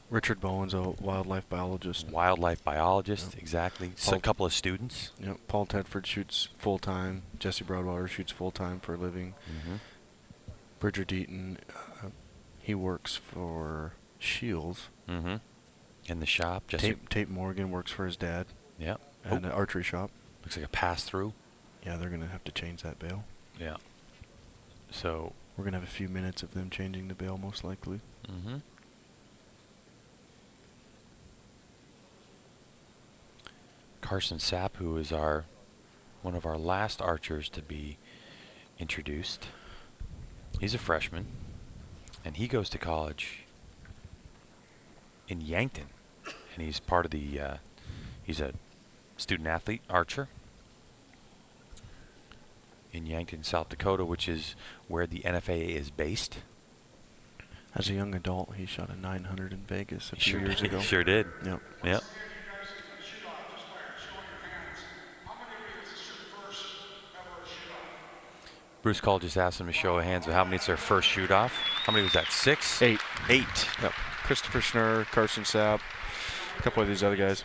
Richard Bowen's a wildlife biologist. wildlife biologist, Yep. exactly. So a Paul- couple of students. Yep. Paul Tedford shoots full-time. Jesse Broadwater shoots full-time for a living. Mm-hmm. Bridger Deaton, he works for Shields. Mm-hmm. In the shop, Jesse. Tate Morgan works for his dad Yeah. at Oh, an archery shop. looks like a pass-through. Yeah, they're going to have to change that bail. Yeah. So. We're going to have a few minutes of them changing the bail, most likely. Mm-hmm. Carson Sapp, who is one of our last archers to be introduced. He's a freshman, and he goes to college in Yankton, and he's part of the. He's a student athlete archer in Yankton, South Dakota, which is where the NFAA is based. As a young adult, he shot a 900 in Vegas a few Sure years did. ago. Sure did. Yep. Yep. Bruce Call just asked him to show of hands of how many it's their first shoot off. How many was that? 6? 8. 8. Yep. Christopher Schnurr, Carson Sapp, a couple of these other guys.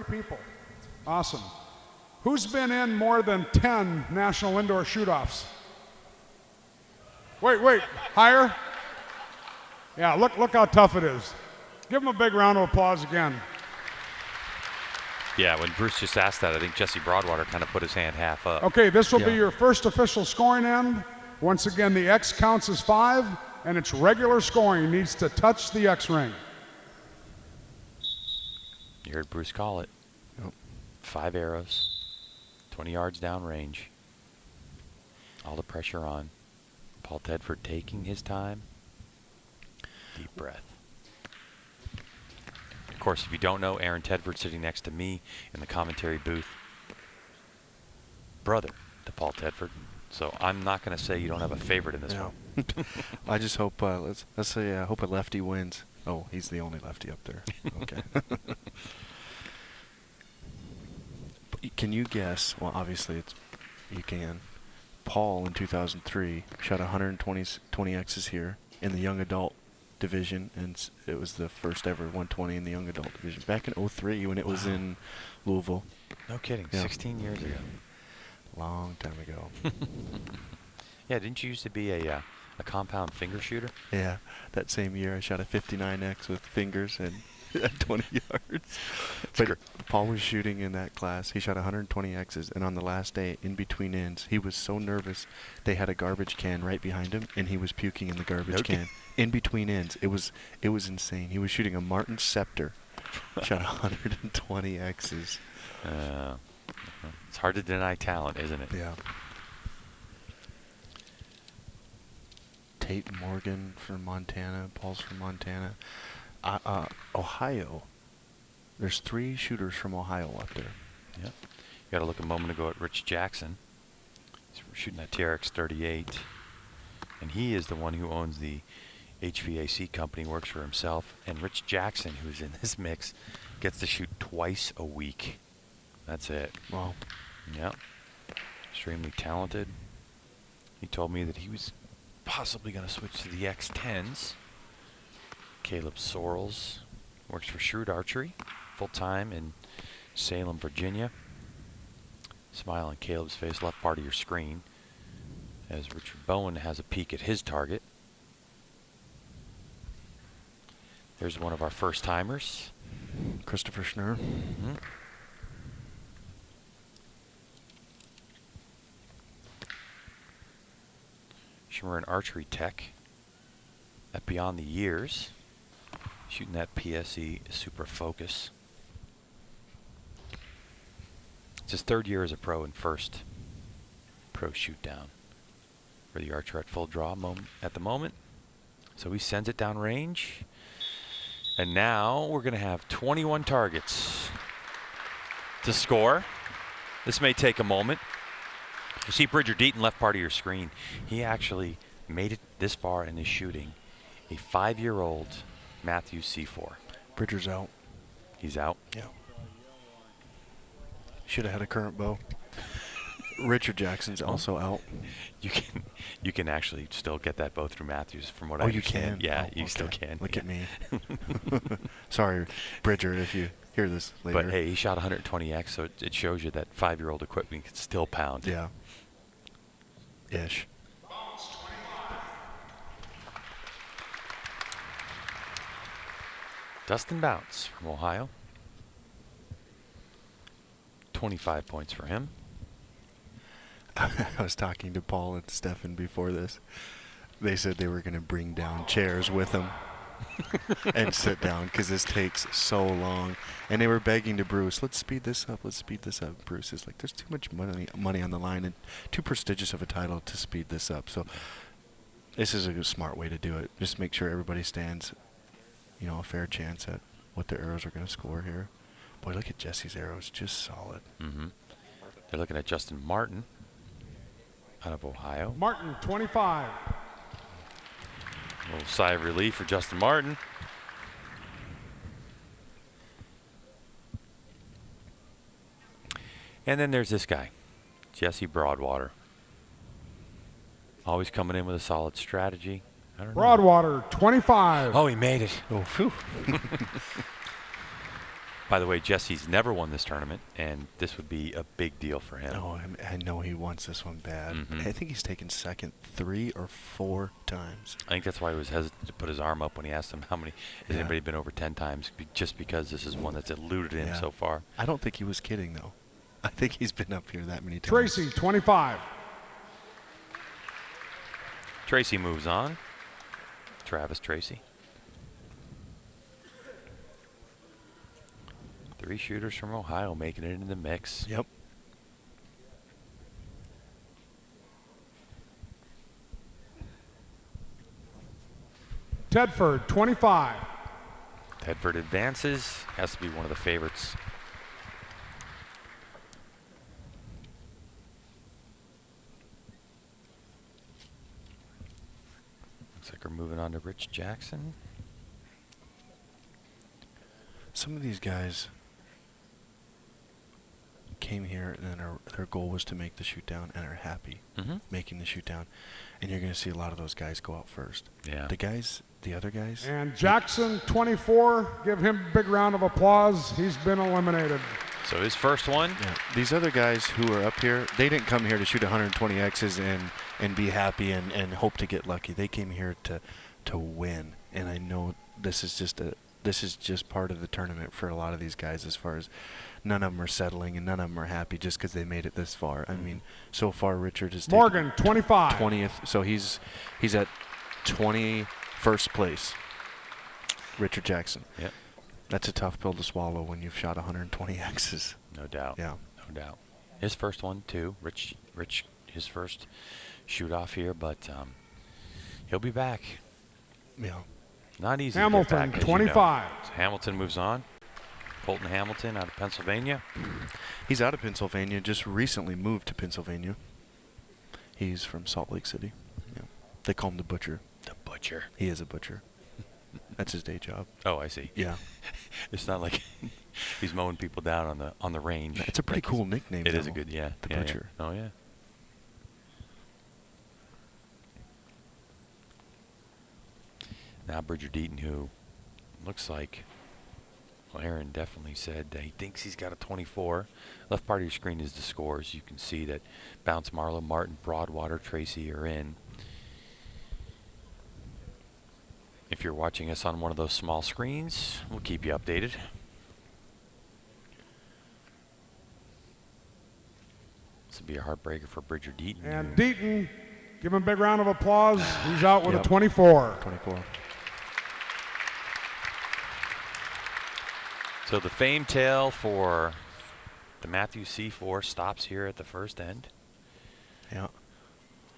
People. Awesome. Who's been in more than 10 national indoor shoot-offs? Wait, higher? Yeah, look how tough it is. Give them a big round of applause again. Yeah, when Bruce just asked that, I think Jesse Broadwater kind of put his hand half up. Okay, this will be Yeah. your first official scoring end. Once again, the X counts as 5, and it's regular scoring. Needs to touch the X ring. You heard Bruce call it. Yep. 5 arrows, 20 yards downrange. All the pressure on. Paul Tedford taking his time. Deep breath. Of course, if you don't know, Aaron Tedford sitting next to me in the commentary booth. Brother to Paul Tedford. So I'm not going to say you don't have a favorite in this Yeah. one. I just hope, let's say, I hope a lefty wins. Oh, he's the only lefty up there. Okay. Can you guess? Well, obviously you can. Paul in 2003 shot 120 X's here in the young adult division, and it was the first ever 120 in the young adult division back in 03 when it was in Louisville. No kidding. Yeah. 16 years ago. Long time ago. Yeah, didn't you used to be a compound finger shooter? Yeah, that same year I shot a 59X with fingers and at 20 yards. But Paul was shooting in that class. He shot 120 X's, and on the last day, in between ends, he was so nervous. They had a garbage can right behind him, and he was puking in the garbage can. In between ends, it was insane. He was shooting a Martin Scepter, shot 120 X's. It's hard to deny talent, isn't it? Yeah. Tate Morgan from Montana. Paul's from Montana. Ohio. There's 3 shooters from Ohio up there. Yep. Got to look a moment ago at Rich Jackson. He's shooting that TRX 38. And he is the one who owns the HVAC company, works for himself. And Rich Jackson, who's in this mix, gets to shoot twice a week. That's it. Wow. Yep. Extremely talented. He told me that he was possibly going to switch to the X10s. Caleb Sorrells works for Shrewd Archery, full-time in Salem, Virginia. Smile on Caleb's face, left part of your screen, as Richard Bowen has a peek at his target. There's one of our first-timers. Christopher Schnurr. Mm-hmm. Schmerin Archery Tech at Beyond the Years, shooting that PSE Super Focus. It's his 3rd year as a pro and first pro shoot down for the Archer at full draw at the moment. So he sends it down range. And now we're going to have 21 targets to score. This may take a moment. You see Bridger Deaton, left part of your screen. He actually made it this far in his shooting. A 5-year-old Matthew C4. Bridger's out. He's out. Yeah. Should have had a current bow. Richard Jackson's also out. You can actually still get that bow through Matthews, from what I You understand. can? Yeah, Oh, you okay. still can. Look yeah. at me. Sorry, Bridger, if you hear this later. But hey, he shot 120X, so it shows you that 5-year-old equipment can still pound. Yeah. Ish. Dustin Bounce from Ohio. 25 points for him. I was talking to Paul and Stefan before this. They said they were going to bring down chairs with them and sit down because this takes so long. And they were begging to Bruce, let's speed this up, let's speed this up. Bruce is like, there's too much money on the line and too prestigious of a title to speed this up. So this is a smart way to do it. Just make sure everybody stands, you know, a fair chance at what their arrows are going to score here. Boy, look at Jesse's arrows, just solid. Mm-hmm. They're looking at Justin Martin out of Ohio. Martin, 25. A little sigh of relief for Justin Martin. And then there's this guy, Jesse Broadwater. Always coming in with a solid strategy. I don't know. Broadwater, 25. Oh, he made it. Oh, phew. By the way, Jesse's never won this tournament, and this would be a big deal for him. Oh, I know he wants this one bad. Mhm. I think he's taken second 3 or 4 times. I think that's why he was hesitant to put his arm up when he asked him how many. Has Yeah. anybody been over 10 times? Just because this is one that's eluded him Yeah. so far. I don't think he was kidding, though. I think he's been up here that many times. Tracy, 25. Tracy moves on. Travis Tracy. 3 shooters from Ohio making it into the mix. Yep. Tedford, 25. Tedford advances. Has to be one of the favorites. Looks like we're moving on to Rich Jackson. Some of these guys came here and their goal was to make the shoot down and are happy Mm-hmm. making the shoot down. And you're going to see a lot of those guys go out first. Yeah. The other guys. And Jackson, 24. Give him a big round of applause. He's been eliminated. So his first one. Yeah, these other guys who are up here, they didn't come here to shoot 120 X's and be happy and hope to get lucky. They came here to win. And I know this is just part of the tournament for a lot of these guys, as far as none of them are settling and none of them are happy just because they made it this far. I mean, so far Richard has Morgan, 25. 20th, so he's at 21st place. Richard Jackson. Yep. That's a tough pill to swallow when you've shot 120 X's. No doubt. Yeah. No doubt. His first one too. Rich, his first shoot off here, but he'll be back. Yeah. Not easy. Hamilton, to get back, as you know. 25. So Hamilton moves on. Colton Hamilton out of Pennsylvania. He's out of Pennsylvania, just recently moved to Pennsylvania. He's from Salt Lake City. Yeah. They call him the Butcher. The Butcher. He is a butcher. That's his day job. Oh, I see. Yeah. It's not like he's mowing people down on the range. It's a pretty Like cool nickname. It is though. a good, yeah. The yeah, Butcher. Yeah. Oh, yeah. Now Bridger Deaton, who looks like, well, Aaron definitely said that he thinks he's got a 24. Left part of your screen is the scores. You can see that Bounce, Marlowe, Martin, Broadwater, Tracy are in. If you're watching us on one of those small screens, we'll keep you updated. This will be a heartbreaker for Bridger Deaton. And Deaton, give him a big round of applause. He's out with Yep. a 24. 24. So the fame tale for the Matthews C4 stops here at the first end. Yeah.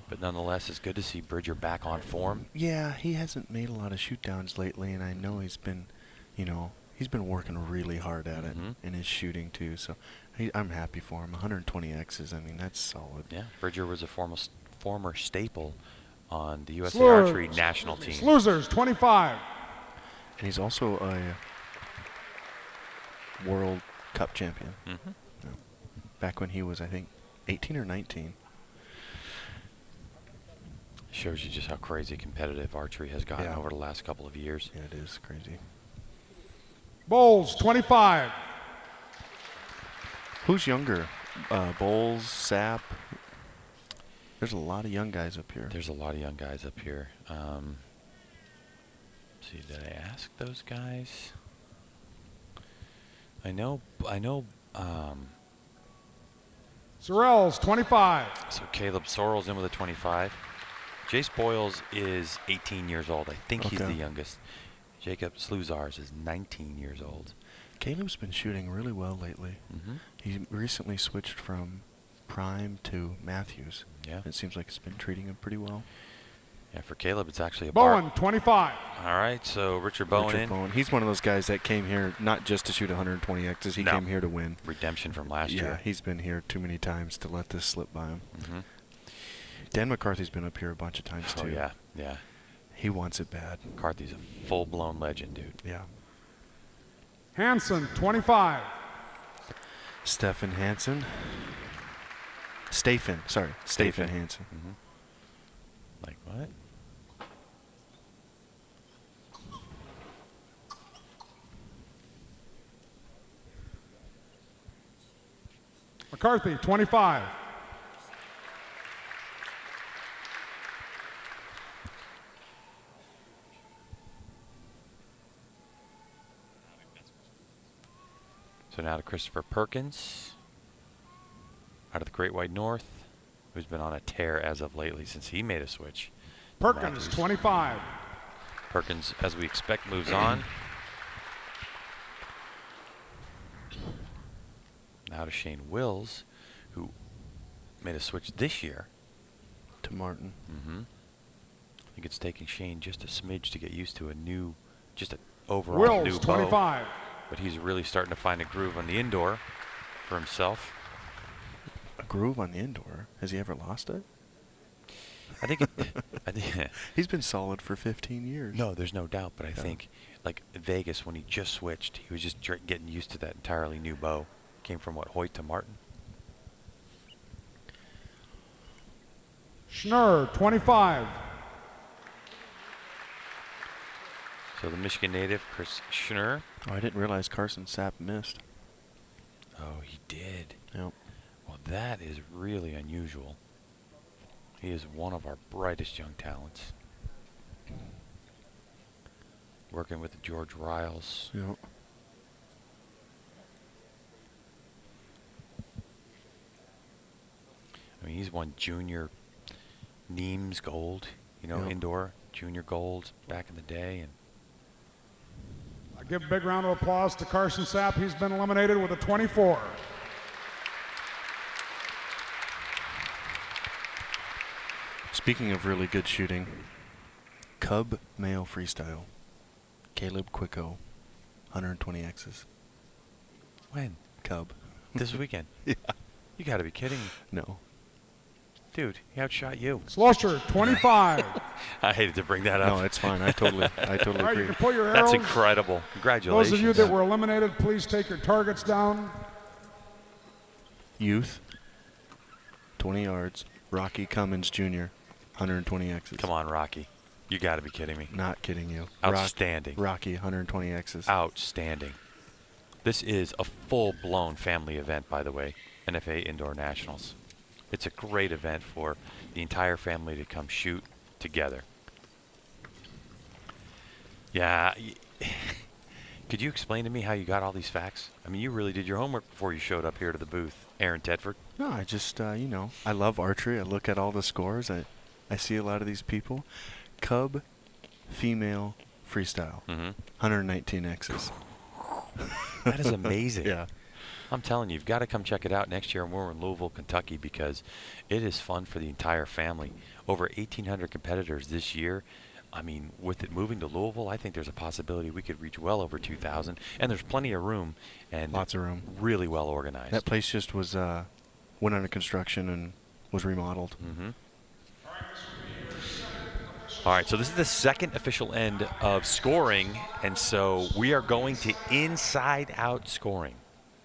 But nonetheless, it's good to see Bridger back on form. Yeah, he hasn't made a lot of shoot downs lately, and I know he's been, he's been working really hard at it in his shooting too. So I'm happy for him. 120 X's. I mean, that's solid. Yeah, Bridger was a former staple on the USA Slurs. Archery national team. Losers, 25. And he's also a World Cup champion. Mm-hmm. Yeah. Back when he was, I think, 18 or 19. Shows you just how crazy competitive archery has gotten Yeah. over the last couple of years. Yeah, it is crazy. Bowles, 25. Who's younger? Bowles, Sapp? There's a lot of young guys up here. There's a lot of young guys up here. See, did I ask those guys? I know. Sorrells, 25. So Caleb Sorrell's in with a 25. Jace Boyles is 18 years old. I think he's Okay. the youngest. Jacob Sluzars is 19 years old. Caleb's been shooting really well lately. Mm-hmm. He recently switched from Prime to Matthews. Yeah. It seems like it's been treating him pretty well. Yeah, for Caleb, it's actually a Bowen, 25. All right, so Richard Bowen Richard in. Bowen. He's one of those guys that came here not just to shoot 120 X's. He No. came here to win. Redemption from last Yeah, year. he's been here too many times to let this slip by him. Mm-hmm. Dan McCarthy's been up here a bunch of times too. Oh, yeah, yeah. He wants it bad. McCarthy's a full-blown legend, dude. Yeah. Hanson, 25. Stephen Hansen. Stephen Stephen. Hansen. Mm-hmm. Like what? McCarthy, 25. So now to Christopher Perkins, out of the Great White North, who's been on a tear as of lately since he made a switch. to Perkins, Matthews. 25. Perkins, as we expect, moves on. Now to Shane Wills, who made a switch this year. To Martin. Mm-hmm. I think it's taking Shane just a smidge to get used to just an overall Wills, new bow. 25. But he's really starting to find a groove on the indoor for himself. A groove on the indoor. Has he ever lost it? I think He's been solid for 15 years. no, there's no doubt. But I Yeah. think, like Vegas, when he just switched, he was just getting used to that entirely new bow. Came from what, Hoyt to Martin. Schnurr, 25. So the Michigan native, Chris Schnurr. Oh, I didn't realize Carson Sapp missed. Oh, he did. Yep. Well, that is really unusual. He is one of our brightest young talents. Working with George Riles. Yep. I mean, he's won junior Neems gold, Yep. indoor junior gold back in the day. And I give a big round of applause to Carson Sapp. He's been eliminated with a 24. Speaking of really good shooting, Cub male freestyle. Caleb Quicko, 120 X's. When? Cub. This weekend? Yeah. You got to be kidding me. No. Dude, he outshot you. Slusher, 25. I hated to bring that up. No, it's fine. I totally All right, you agree. can put your That's arrows. incredible. Congratulations. Those of you that were eliminated, please take your targets down. Youth, 20 yards. Rocky Cummins Jr., 120 X's. Come on, Rocky. You got to be kidding me. Not kidding you. Outstanding. Rocky, 120 X's. Outstanding. This is a full-blown family event, by the way, NFAA Indoor Nationals. It's a great event for the entire family to come shoot together. Yeah. Could you explain to me how you got all these facts? I mean, you really did your homework before you showed up here to the booth, Aaron Tedford. No, I just, I love archery. I look at all the scores. I see a lot of these people. Cub, female, freestyle. 119 X's. That is amazing. Yeah. I'm telling you, you've got to come check it out next year when we're in Louisville, Kentucky, because it is fun for the entire family. Over 1,800 competitors this year. I mean, with it moving to Louisville, I think there's a possibility we could reach well over 2,000. And there's plenty of room. And Lots of room. Really well organized. That place just was went under construction and was remodeled. All right, so this is the second official end of scoring, and so we are going to inside-out scoring.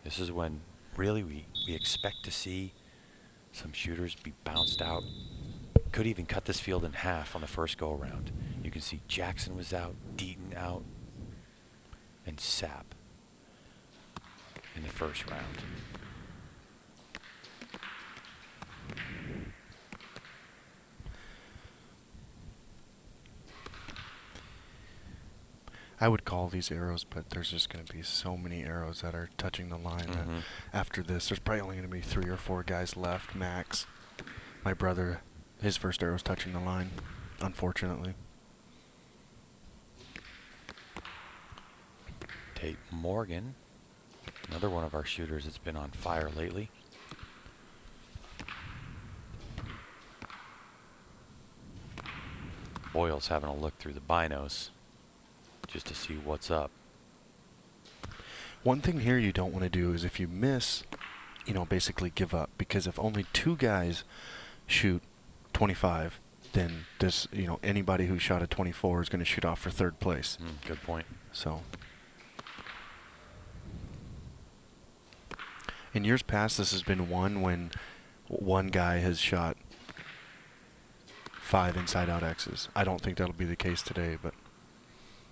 This is when really we expect to see some shooters be bounced out. Could even cut this field in half on the first go-around. You can see Jackson was out, Deaton out, and Sapp in the first round. I would call these arrows, but there's just going to be so many arrows that are touching the line that after this, there's probably only going to be 3 or 4 guys left, max. My brother, his first arrow's touching the line, unfortunately. Tate Morgan, another one of our shooters that's been on fire lately. Boyle's having a look through the binos just to see what's up. One thing here you don't want to do is if you miss, basically give up. Because if only 2 guys shoot 25, then this, anybody who shot a 24 is going to shoot off for 3rd place. Good point. So, in years past, this has been when one guy has shot 5 inside-out X's. I don't think that'll be the case today, but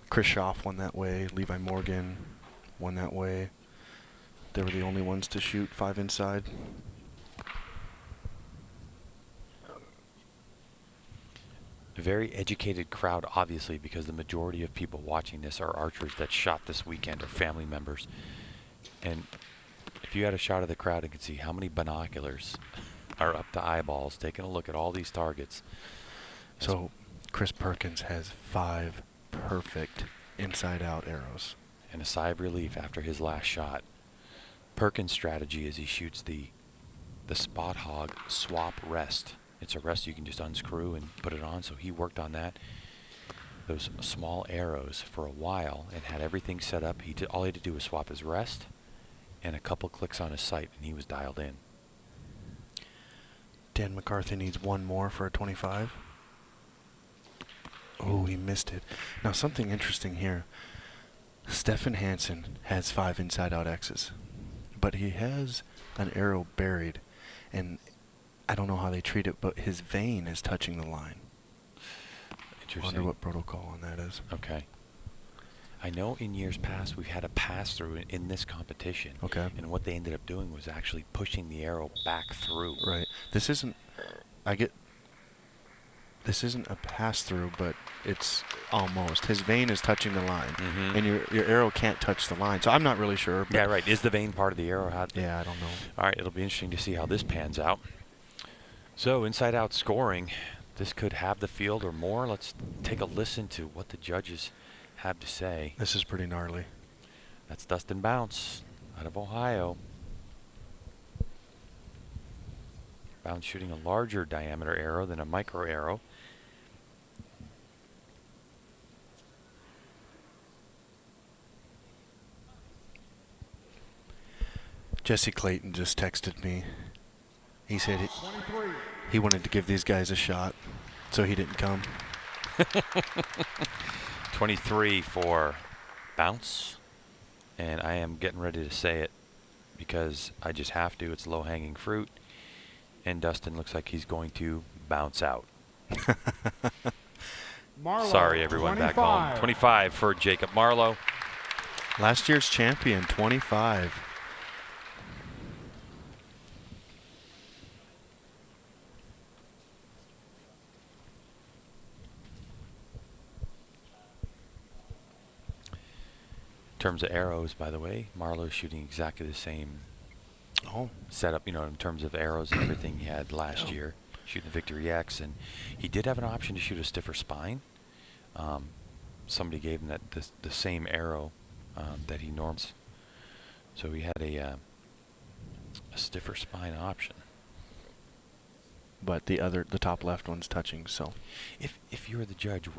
Chris Schaff won that way. Levi Morgan won that way. They were the only ones to shoot 5 inside. A very educated crowd, obviously, because the majority of people watching this are archers that shot this weekend or family members. And if you had a shot of the crowd and could see how many binoculars are up to eyeballs taking a look at all these targets. So Chris Perkins has 5 perfect inside-out arrows. And a sigh of relief after his last shot. Perkins' strategy is he shoots the spot hog swap rest. It's a rest you can just unscrew and put it on, so he worked on that. Those small arrows for a while and had everything set up. All he had to do was swap his rest and a couple clicks on his sight, and he was dialed in. Dan McCarthy needs 1 more for a 25. Oh, he missed it. Now, something interesting here. Stefan Hansen has 5 inside-out X's, but he has an arrow buried, and I don't know how they treat it, but his vein is touching the line. Interesting. I wonder what protocol on that is. Okay. I know in years past we've had a pass-through in this competition. Okay. And what they ended up doing was actually pushing the arrow back through. Right. This isn't a pass-through, but it's almost. His vein is touching the line, and your arrow can't touch the line. So I'm not really sure. Yeah, right. Is the vein part of the arrow? Yeah, I don't know. All right, it'll be interesting to see how this pans out. So inside-out scoring, this could have the field or more. Let's take a listen to what the judges have to say. This is pretty gnarly. That's Dustin Bounce out of Ohio. Bounce shooting a larger diameter arrow than a micro arrow. Jesse Clayton just texted me. He said 23. he wanted to give these guys a shot, so he didn't come. 23 for bounce. And I am getting ready to say it because I just have to. It's low-hanging fruit. And Dustin looks like he's going to bounce out. Marlowe, Sorry, everyone 25. back home. 25 for Jacob Marlowe. Last year's champion, 25. In terms of arrows, by the way, Marlowe's shooting exactly the same setup, in terms of arrows and everything he had last year, shooting the Victory X. And he did have an option to shoot a stiffer spine. Somebody gave him the same arrow that he norms. So he had a stiffer spine option. But the top left one's touching, so. If you're the judge,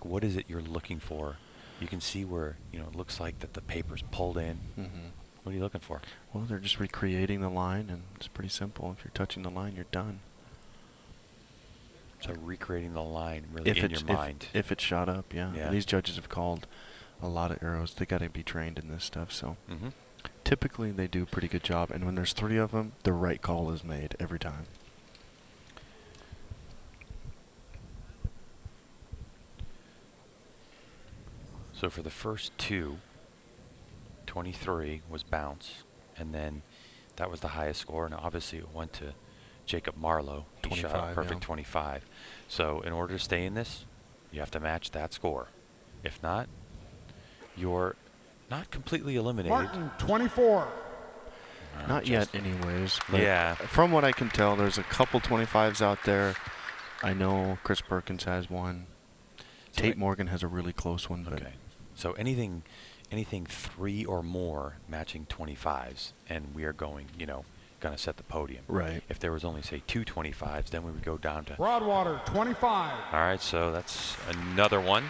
what is it you're looking for? You can see where, it looks like that the paper's pulled in. Mm-hmm. What are you looking for? Well, they're just recreating the line, and it's pretty simple. If you're touching the line, you're done. So recreating the line really in your mind. If it's shot up, yeah. These judges have called a lot of arrows. They got to be trained in this stuff, so. Mm-hmm. Typically, they do a pretty good job, and when there's 3 of them, the right call is made every time. So for the first 2, 23 was bounce, and then that was the highest score, and obviously it went to Jacob Marlowe. He shot a perfect 25. So in order to stay in this, you have to match that score. If not, you're not completely eliminated. Martin, 24. Not yet, anyways. But Yeah. From what I can tell, there's a couple 25s out there. I know Chris Perkins has one. So Tate Morgan has a really close one. But okay. So anything 3 or more matching 25s, and we are going to set the podium. Right. If there was only, say, 2 25s, then we would go down to. Broadwater, 25. All right, so that's another one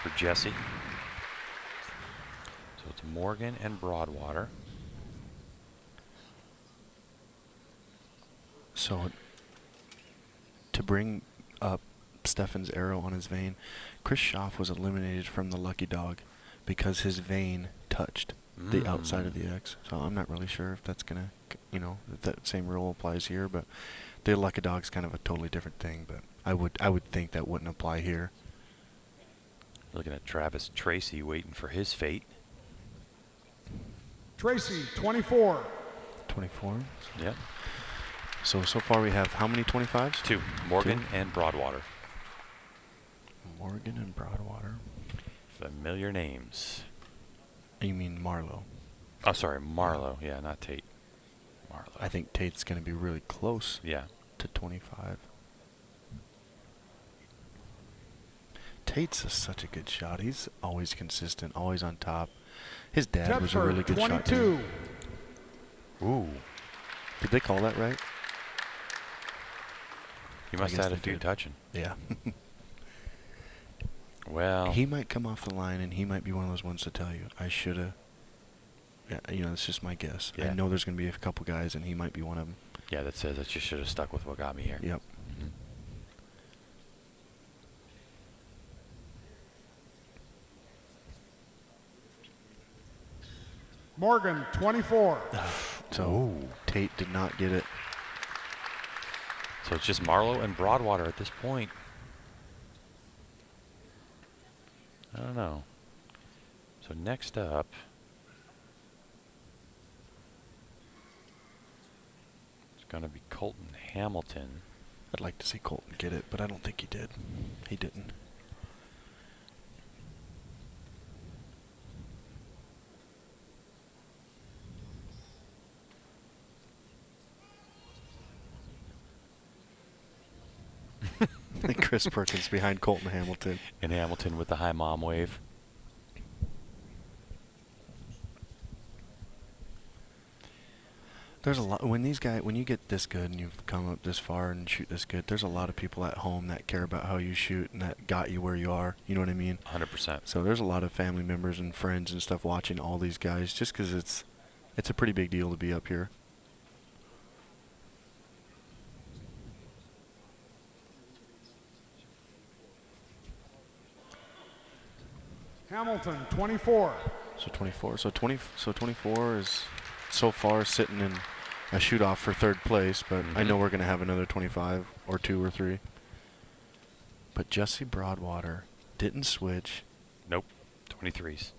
for Jesse. So it's Morgan and Broadwater. So to bring up Stefan's arrow on his vein, Chris Schaff was eliminated from the Lucky Dog because his vein touched the outside of the X. So I'm not really sure if that's gonna, if that same rule applies here. But the Lucky Dog's kind of a totally different thing. But I would think that wouldn't apply here. Looking at Travis Tracy waiting for his fate. Tracy, 24. 24. Yep. So far we have how many 25s? 2. Morgan and Broadwater. Morgan and Broadwater. Familiar names. You mean Marlowe? Oh, sorry, Marlowe. Yeah, not Tate. Marlowe. I think Tate's going to be really close. Yeah. To 25. Tate's such a good shot. He's always consistent, always on top. His dad was a really good shot. 22. Ooh. Did they call that right? You must have had a few touching. Yeah. Well. He might come off the line, and he might be one of those ones to tell you, I should have. Yeah, it's just my guess. Yeah. I know there's going to be a couple guys, and he might be one of them. Yeah, that says that you should have stuck with what got me here. Yep. Mm-hmm. Morgan, 24. So Tate did not get it. So it's just Marlowe and Broadwater at this point. I don't know. So next up, it's going to be Colton Hamilton. I'd like to see Colton get it, but I don't think he did. He didn't. Chris Perkins behind Colton Hamilton. And Hamilton with the high mom wave. There's a lot when you get this good and you've come up this far and shoot this good. There's a lot of people at home that care about how you shoot and that got you where you are. You know what I mean? 100%. So there's a lot of family members and friends and stuff watching all these guys just because it's It's a pretty big deal to be up here. Hamilton, 24. So 24. So 24 is so far sitting in a shoot-off for third place, but I know we're going to have another 25 or 2 or 3. But Jesse Broadwater didn't switch. Nope. 23s.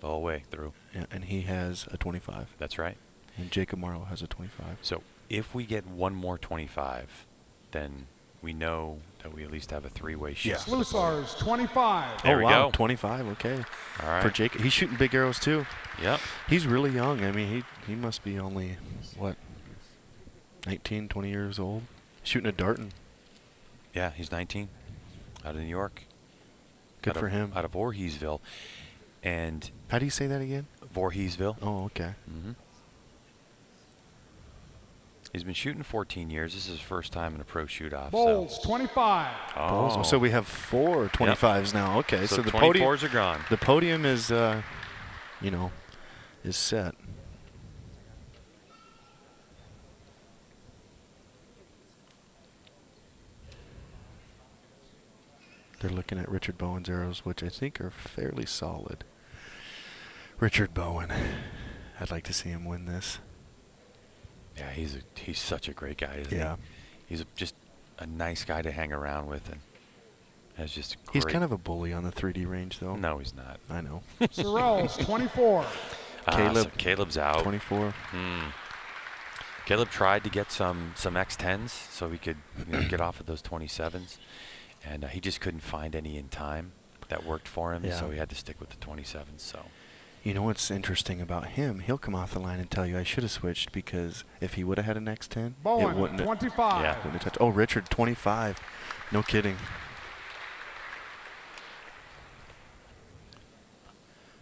The whole way through. Yeah, and he has a 25. That's right. And Jacob Marlowe has a 25. So if we get one more 25, then we know that we at least have a 3-way shot. Sluisar's, 25. There oh, we wow. go. 25, okay. All right. For Jacob. He's shooting big arrows, too. Yep. He's really young. I mean, he must be only, what, 19, 20 years old? Shooting a Darton. Yeah, he's 19. Out of New York. Good for him. Out of Voorheesville. And How do you say that again? Voorheesville. Oh, okay. He's been shooting 14 years. This is his first time in a pro shoot-off. Bowles, 25. Oh. So we have 4 25s now. Okay, So the 24s are gone. The podium is, is set. They're looking at Richard Bowen's arrows, which I think are fairly solid. Richard Bowen. I'd like to see him win this. Yeah, he's such a great guy, isn't Yeah. he? He's just a nice guy to hang around with, and has just great. He's kind of a bully on the 3D range, though. No, he's not. I know. Sorrells, 24. Caleb, So Caleb's out. 24. Caleb tried to get some X10s so he could get off of those 27s, and he just couldn't find any in time that worked for him, Yeah. so he had to stick with the 27s. So You know what's interesting about him? He'll come off the line and tell you, I should have switched because if he would have had an X10, it Bowen, wouldn't have, 25. Yeah. wouldn't have touched. Oh, Richard, 25. No kidding.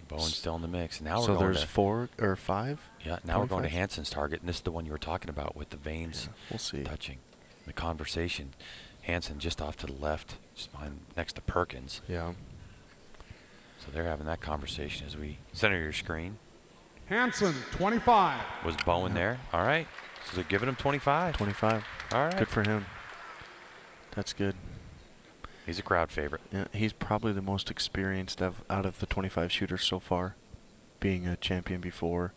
Bowen's still in the mix. Now So we're going there's to 4 or 5? yeah. Now we're going to 25s? Hansen's target, and this is the one you were talking about with the veins Yeah, we'll see. touching. The conversation. Hansen just off to the left, just behind, next to Perkins. Yeah. So they're having that conversation as we center your screen. Hansen, 25. Was Bowen there? All right. So they're giving him 25. 25. All right. Good for him. That's good. He's a crowd favorite. Yeah, he's probably the most experienced out of the 25 shooters so far, being a champion before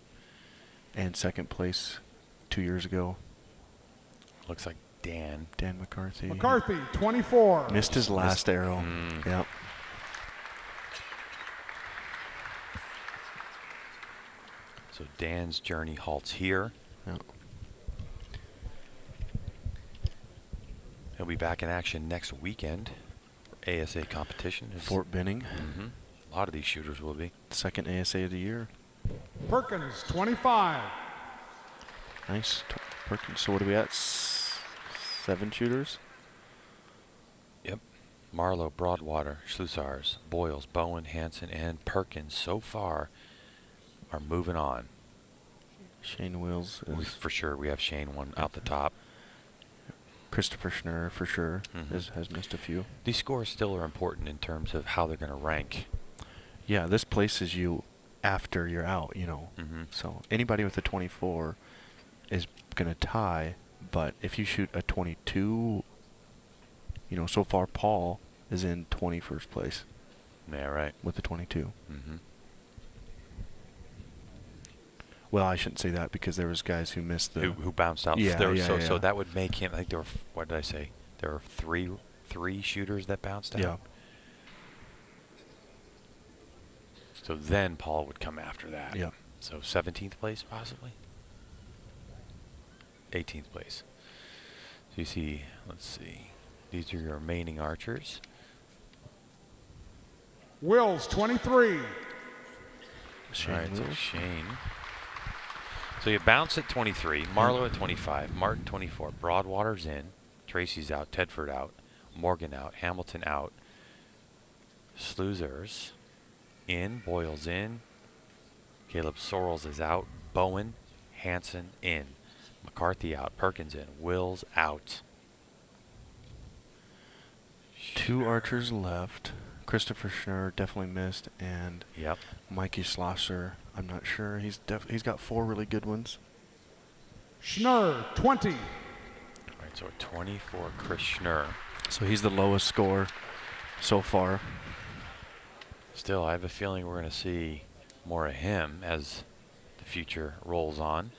and second place 2 years ago. Looks like Dan. Dan McCarthy. McCarthy, 24. Missed his last arrow. Yep. So Dan's journey halts here. Yep. He'll be back in action next weekend. ASA competition. Fort Benning, A lot of these shooters will be. second ASA of the year. Perkins, 25. Nice. Perkins. So what are we at? 7 shooters? Yep. Marlowe, Broadwater, Sluisars, Boyles, Bowen, Hansen, and Perkins so far are moving on. Shane Wills. For sure, we have Shane one out the top. Christopher Schnurr, for sure, has missed a few. These scores still are important in terms of how they're going to rank. Yeah, this places you after you're out, you know. So anybody with a 24 is going to tie, but if you shoot a 22, you know, so far Paul is in 21st place Yeah, right. with the 22. Mm-hmm. Well, I shouldn't say that because there was guys who missed the... Who bounced out. Yeah, So yeah. that would make him, I think there were, what did I say? There were three shooters that bounced out. Yeah. So then Paul would come after that. Yeah. So 17th place possibly? 18th place. So you see, let's see. These are your remaining archers. Wills, 23. Shane All right, so Wills. Shane. So you bounce at 23, Marlowe at 25, Martin 24, Broadwater's in, Tracy's out, Tedford out, Morgan out, Hamilton out, Sluisars in, Boyles in, Caleb Sorrells is out, Bowen, Hansen in, McCarthy out, Perkins in, Wills out. 2 archers left. Christopher Schnurr definitely missed, and Yep. Mikey Schlosser, I'm not sure. He's got 4 really good ones. Schnurr, 20. All right, so a 20 for Chris Schnurr. So he's the lowest score so far. Still, I have a feeling we're going to see more of him as the future rolls on.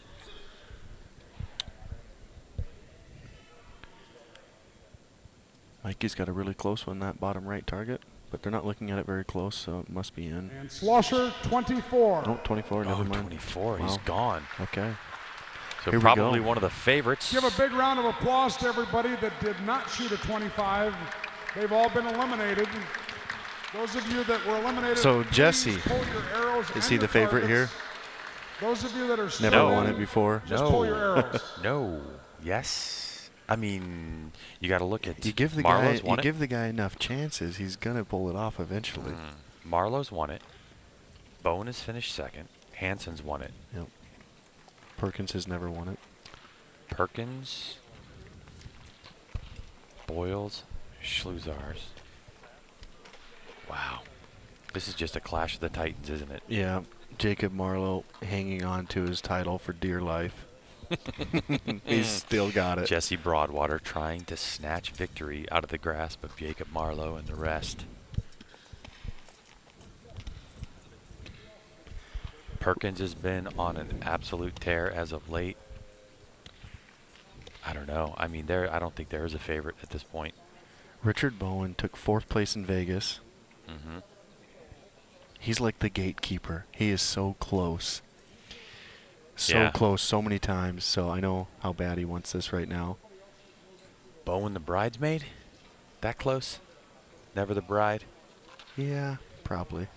Mikey's got a really close one, that bottom right target, but they're not looking at it very close, so it must be in. And Schlosser, 24. Oh, 24, never mind. 24, Wow. he's gone. Okay. So Here we probably go. one of the favorites. Give a big round of applause to everybody that did not shoot a 25. They've all been eliminated. Those of you that were eliminated, So please Jesse, pull your arrows is and he your the favorite here? targets. Those of you that are still Never No. won it before. just pull your arrows. No. Yes. I mean, you got to look at You give the Marlowe's guy, won you it. give the guy enough chances, he's gonna pull it off eventually. Marlowe's won it. Bowen has finished second. Hansen's won it. Yep. Perkins has never won it. Perkins, Boyles, Schluzars. Wow. This is just a clash of the Titans, isn't it? Yeah. Jacob Marlowe hanging on to his title for dear life. He's still got it. Jesse Broadwater trying to snatch victory out of the grasp of Jacob Marlowe and the rest. Perkins has been on an absolute tear as of late. I don't know. I mean, I don't think there is a favorite at this point. Richard Bowen took 4th place in Vegas. Mm-hmm. He's like the gatekeeper. He is so close. So Yeah. close so many times, so I know how bad he wants this right now. Bowen the bridesmaid? That close? Never the bride? Yeah, probably.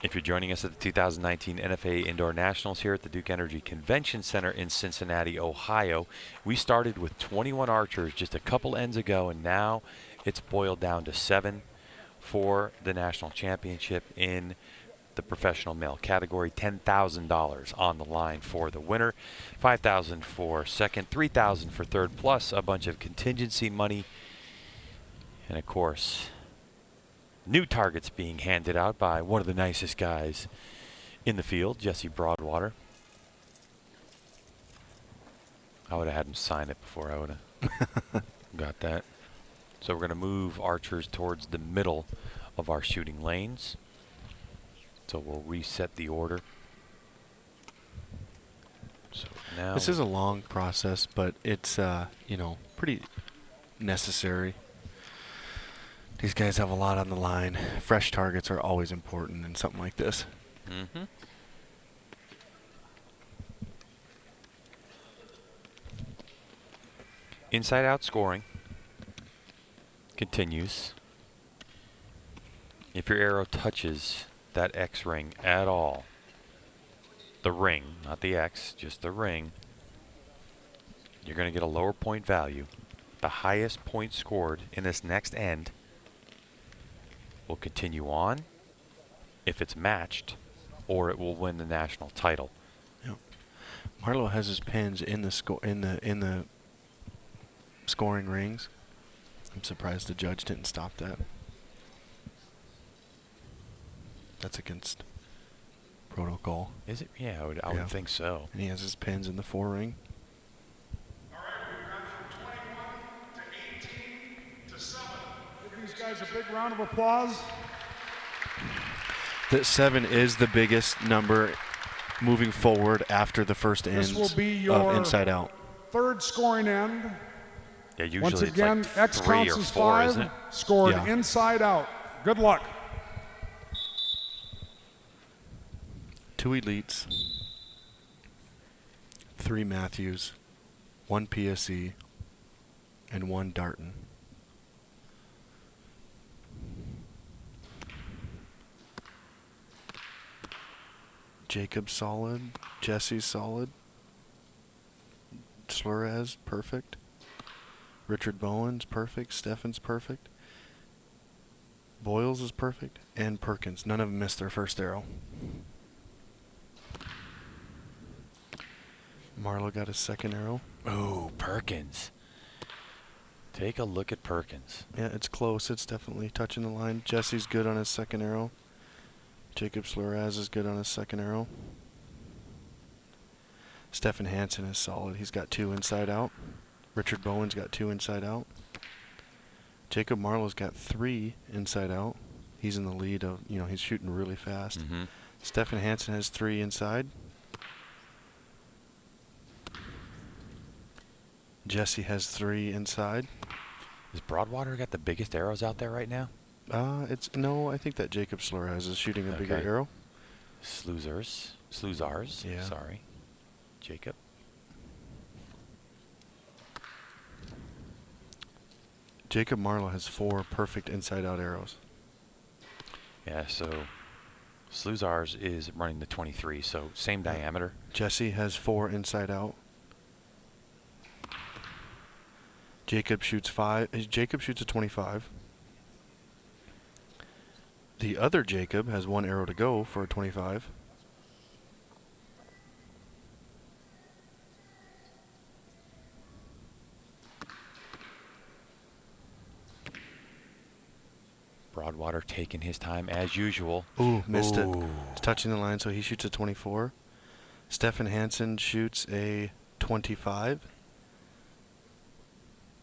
If you're joining us at the 2019 NFAA Indoor Nationals here at the Duke Energy Convention Center in Cincinnati, Ohio, we started with 21 archers just a couple ends ago, and now it's boiled down to 7 for the national championship in the professional male category. $10,000 on the line for the winner, $5,000 for second, $3,000 for third, plus a bunch of contingency money, and of course, new targets being handed out by one of the nicest guys in the field, Jesse Broadwater. I would have had him sign it before I would have got that. So we're going to move archers towards the middle of our shooting lanes. So we'll reset the order. So now This is a long process, but it's pretty necessary. These guys have a lot on the line. Fresh targets are always important in something like this. Mm-hmm. Inside out scoring continues. If your arrow touches that X ring at all, the ring, not the X, just the ring, you're going to get a lower point value. The highest point scored in this next end will continue on if it's matched, or it will win the national title. Yep. Marlowe has his pins in the scoring rings. I'm surprised the judge didn't stop that. That's against protocol. Is it? Yeah, I Yeah. would think so. And he has his pins in the 4 ring. All right, we've gone from 21 to 18 to 7. Give these guys a big round of applause. That 7 is the biggest number moving forward after the first This ends will be of your inside out. third scoring end. Yeah, usually Once it's again, like X 3 counts or as 4, 5, isn't it? scored Yeah. inside out. Good luck. 2 elites, 3 Matthews, 1 PSE, and 1 Darton. Jacob's solid, Jesse's solid, Slurez perfect, Richard Bowen's perfect, Steffen's perfect, Boyles is perfect, and Perkins. None of them missed their first arrow. Marlowe got his second arrow. Oh, Perkins. Take a look at Perkins. Yeah, it's close. It's definitely touching the line. Jesse's good on his second arrow. Jacob Sluraz is good on his second arrow. Stefan Hansen is solid. He's got 2 inside out. Richard Bowen's got 2 inside out. Jacob Marlowe's got 3 inside out. He's in the lead of, he's shooting really fast. Stefan Hansen has 3 inside. Jesse has 3 inside. Has Broadwater got the biggest arrows out there right now? I think that Jacob Sluraz is shooting a bigger arrow. Sluzars. Yeah. Sorry. Jacob. Jacob Marlowe has 4 perfect inside-out arrows. Yeah, so Sluzars is running the 23, so same diameter. Jesse has 4 inside out. Jacob shoots 5. Jacob shoots a 25. The other Jacob has 1 arrow to go for a 25. Broadwater taking his time as usual. Ooh, missed it. It's touching the line, so he shoots a 24. Stefan Hansen shoots a 25.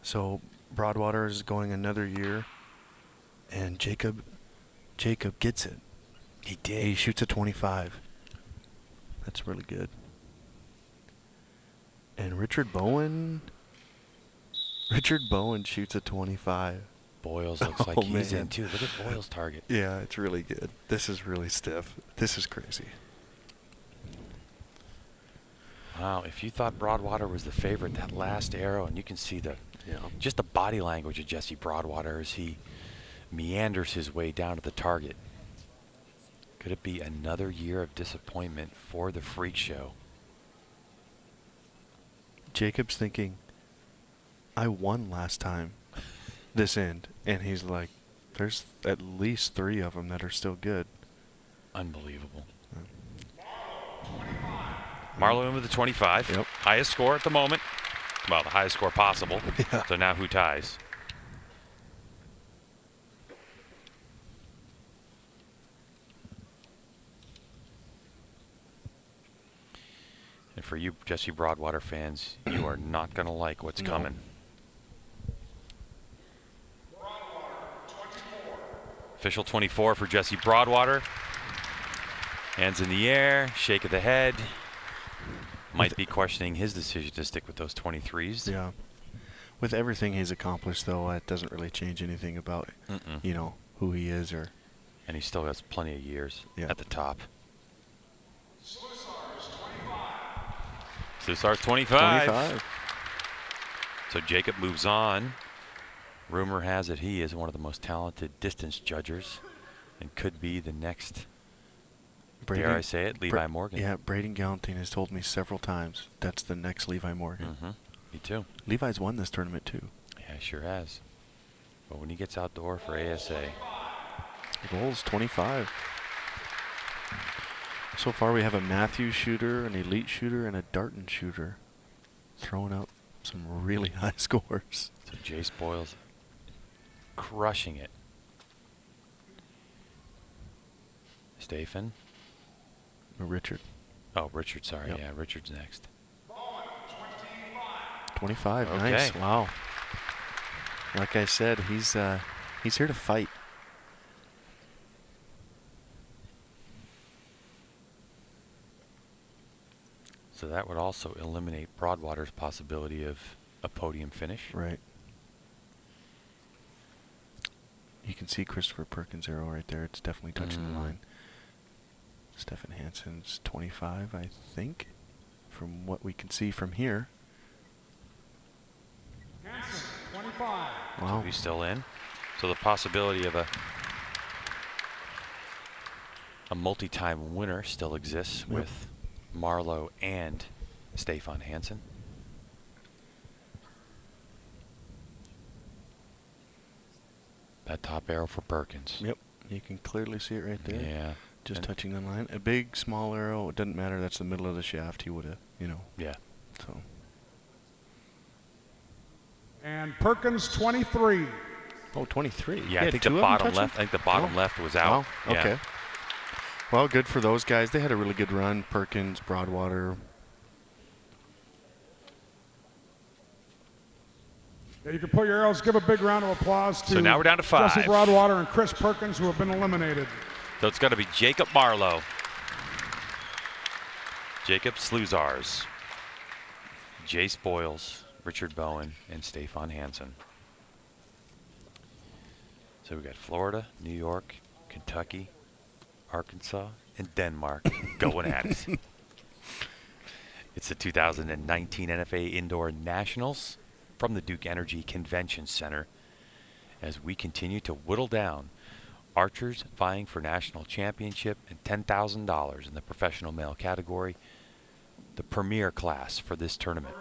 So Broadwater is going another year, and Jacob gets it. He did. He shoots a 25. That's really good. And Richard Bowen shoots a 25. Boyles looks like he's in too. Look at Boyles' target. Yeah, it's really good. This is really stiff. This is crazy. Wow, if you thought Broadwater was the favorite, that last arrow, and you can see just the body language of Jesse Broadwater as he meanders his way down to the target. Could it be another year of disappointment for the Freak Show? Jacob's thinking, I won last time, this end. And he's like, there's at least 3 of them that are still good. Unbelievable. Marlowe in with the 25. Yep. Highest score at the moment. Well, the highest score possible. Yeah. So now who ties? And for you Jesse Broadwater fans, you are not going to like what's coming. Official 24 for Jesse Broadwater. Hands in the air, shake of the head. Might be questioning his decision to stick with those 23s. Yeah. With everything he's accomplished, though, it doesn't really change anything about, who he is. And he still has plenty of years at the top. Susar's 25. So Jacob moves on. Rumor has it he is one of the most talented distance judgers and could be the next, dare I say it, Levi Morgan. Yeah, Braden Galantine has told me several times that's the next Levi Morgan. Me too. Levi's won this tournament too. Yeah, sure has. But when he gets outdoor for ASA. Goals 25. So far we have a Matthews shooter, an elite shooter, and a Darton shooter throwing up some really high scores. So Jace Boyles crushing it. Stephen. Richard. Oh, Richard, sorry. Yep. Yeah, Richard's next. 25. Okay. Nice. Wow. Like I said, he's here to fight. So that would also eliminate Broadwater's possibility of a podium finish. Right. You can see Christopher Perkins' arrow right there. It's definitely touching the line. Stefan Hansen's 25, I think, from what we can see from here. Hansen, 25. Wow. So he's still in. So the possibility of a multi-time winner still exists with Marlowe and Stefan Hansen. That top arrow for Perkins. Yep. You can clearly see it right there. Yeah. Just And touching the line. A big, small arrow, it doesn't matter. That's the middle of the shaft. He would have, yeah. So. And Perkins, 23. Oh, 23. Yeah, He I had think two the of them bottom touching? left. I think the bottom Oh. left was out. Wow. Yeah. Okay. Well, good for those guys. They had a really good run. Perkins, Broadwater. Yeah, you can put your arrows. Give a big round of applause to So now we're down to 5. Jesse Broadwater and Chris Perkins, who have been eliminated. So it's going to be Jacob Marlowe, Jacob Sluzars, Jace Boyles, Richard Bowen, and Stefan Hansen. So we got Florida, New York, Kentucky, Arkansas, and Denmark going at it. It's the 2019 NFAA Indoor Nationals from the Duke Energy Convention Center as we continue to whittle down archers vying for national championship and $10,000 in the professional male category, the premier class for this tournament.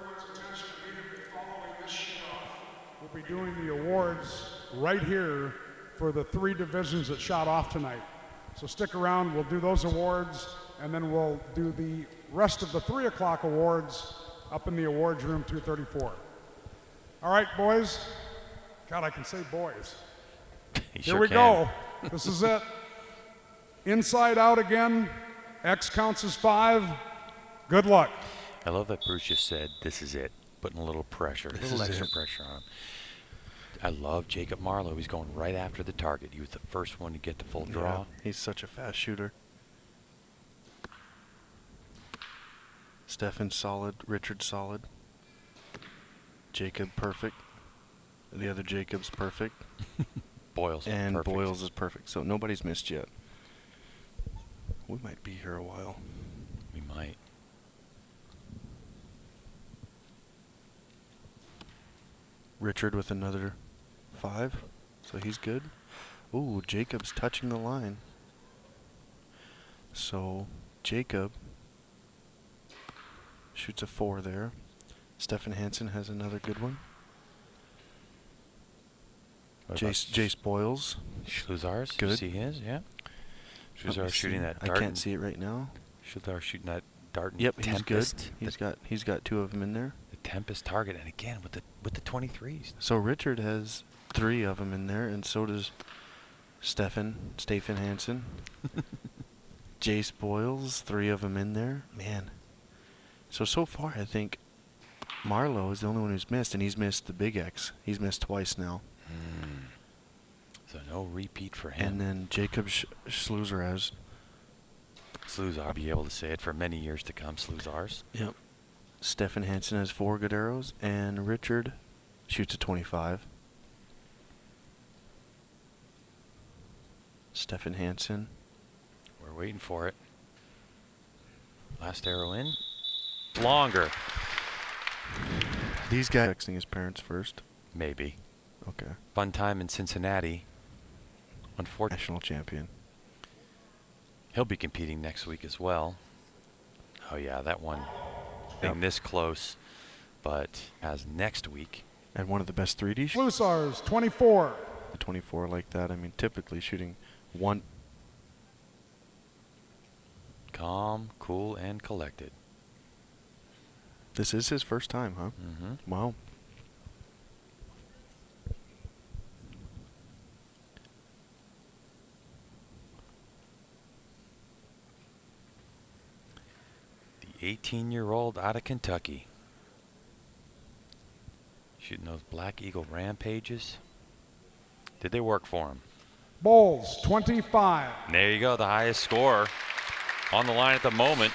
We'll be doing the awards right here for the 3 divisions that shot off tonight. So stick around, we'll do those awards, and then we'll do the rest of the 3 o'clock awards up in the awards room 234. All right, boys. God, I can say boys. Here we go. This is it. Inside out again. X counts as 5. Good luck. I love that Bruce just said, this is it. Putting a little pressure, a little extra pressure on him. I love Jacob Marlowe. He's going right after the target. He was the first one to get the full draw. Yeah, he's such a fast shooter. Stefan solid. Richard solid. Jacob perfect. The other Jacob's perfect. Boyles And perfect. Boyles is perfect. So nobody's missed yet. We might be here a while. We might. Richard with another 5. So he's good. Ooh, Jacob's touching the line. So Jacob shoots a 4 there. Stefan Hansen has another good one. What about Jace Boyles. Sluzars, you Good. see his? Yeah. Let me Sluzars shooting see. that I dart. can't see it right now. Sluzars shooting that dart. Yep, he's good. Tempest. He's got 2 of them in there. The Tempest target, and again with the 23s. So Richard has 3 of them in there, and so does Stefan Hansen. Jace Boyles, 3 of them in there. Man. So far, I think Marlowe is the only one who's missed, and he's missed the big X. He's missed twice now. So no repeat for him. And then Jacob Sluzar. Sluzar, I'll be able to say it for many years to come. Sluzars. Yep. Stefan Hansen has 4 good arrows, and Richard shoots a 25. Stefan Hansen. We're waiting for it. Last arrow in. Longer. These guys texting his parents first. Maybe. Okay. Fun time in Cincinnati. Unfortunately, National champion. he'll be competing next week as well. Oh yeah, that one being Yep. this close, but as next week. And one of the best 3D Sluzars, 24. 24 like that. I mean, typically shooting 1. Calm, cool, and collected. This is his first time, huh? Mm-hmm. Wow. The 18-year-old out of Kentucky. Shooting those Black Eagle Rampages. Did they work for him? Bowles, 25. And there you go, the highest score on the line at the moment.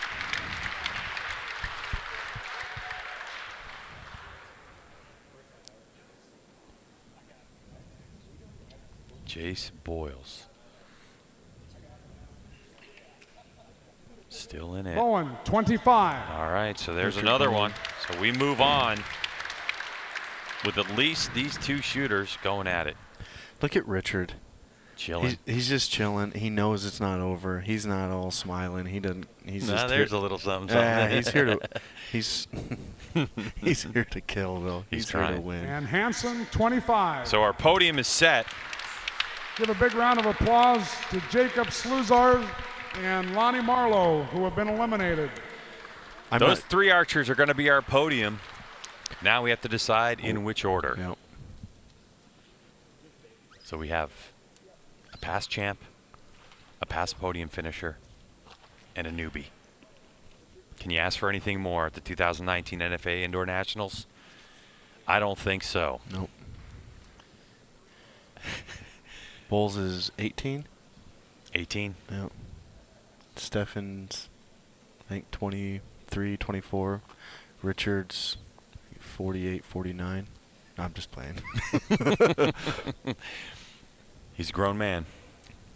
Jace Boyles. Still in it. Bowen, 25. All right, so there's Richard another Bowen. one. So we move on with at least these 2 shooters going at it. Look at Richard. Chilling. He's just chilling. He knows it's not over. He's not all smiling. He doesn't. He's Nah, just there's here. a little something. Yeah, he's here to. He's he's here to kill though. He's here to trying. win. And Hansen, 25. So our podium is set. Give a big round of applause to Jacob Sluzar and Lonnie Marlowe, who have been eliminated. I'm Those not- 3 archers are going to be our podium. Now we have to decide in which order. Yep. So we have a past champ, a past podium finisher, and a newbie. Can you ask for anything more at the 2019 NFAA Indoor Nationals? I don't think so. Nope. Bowles is 18. 18. Yep. Stefan's, I think, 23, 24. Richards, 48, 49. I'm just playing. He's a grown man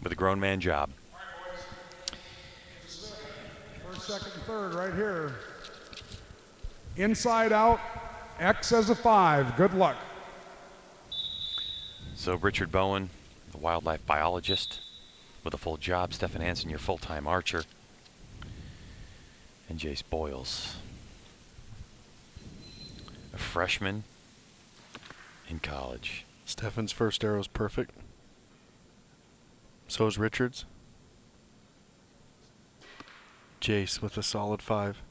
with a grown man job. First, second, and third right here. Inside out, X as a 5. Good luck. So Richard Bowen, the wildlife biologist with a full job. Stefan Hansen, your full-time archer. And Jace Boyles, a freshman in college. Stefan's first arrow is perfect. So is Richards. Jace with a solid 5.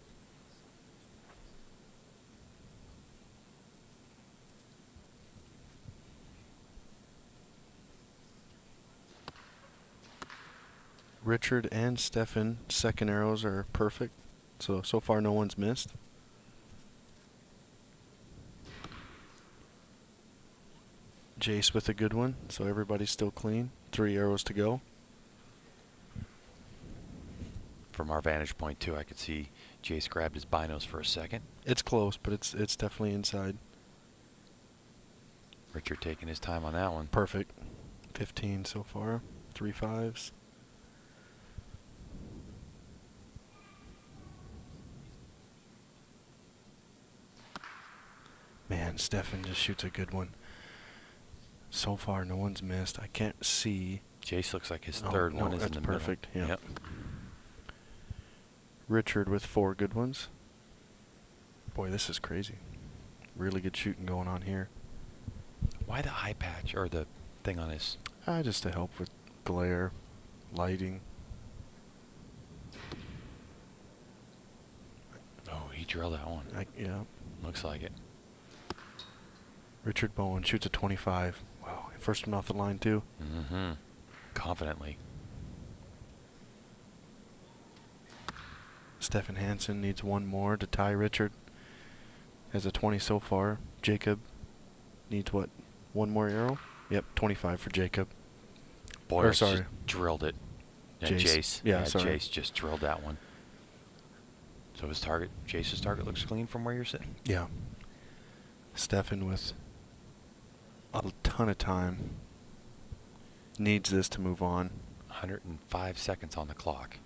Richard and Stefan second arrows are perfect. So far no one's missed. Jace with a good one, so everybody's still clean. 3 arrows to go. From our vantage point too, I could see Jace grabbed his binos for a second. It's close, but it's definitely inside. Richard taking his time on that one. Perfect. 15 so far. 3 5s. Man, Stefan just shoots a good one. So far, no one's missed. I can't see. Jace looks like his third one is in that's the perfect. middle. Yeah. Richard with 4 good ones. Boy, this is crazy. Really good shooting going on here. Why the eye patch or the thing on his? Just to help with glare, lighting. Oh, he drilled that one. Yeah. Looks like it. Richard Bowen shoots a 25. Wow, first one off the line too. Mm-hmm. Confidently. Stefan Hansen needs 1 more to tie Richard. Has a 20 so far. Jacob needs what? 1 more arrow? Yep, 25 for Jacob. Boyles sorry. just drilled it. And Jace. Jace. Yeah, sorry. Jace just drilled that one. So his target, Jace's target looks clean from where you're sitting? Yeah. Stefan with a ton of time. Needs this to move on. 105 seconds on the clock.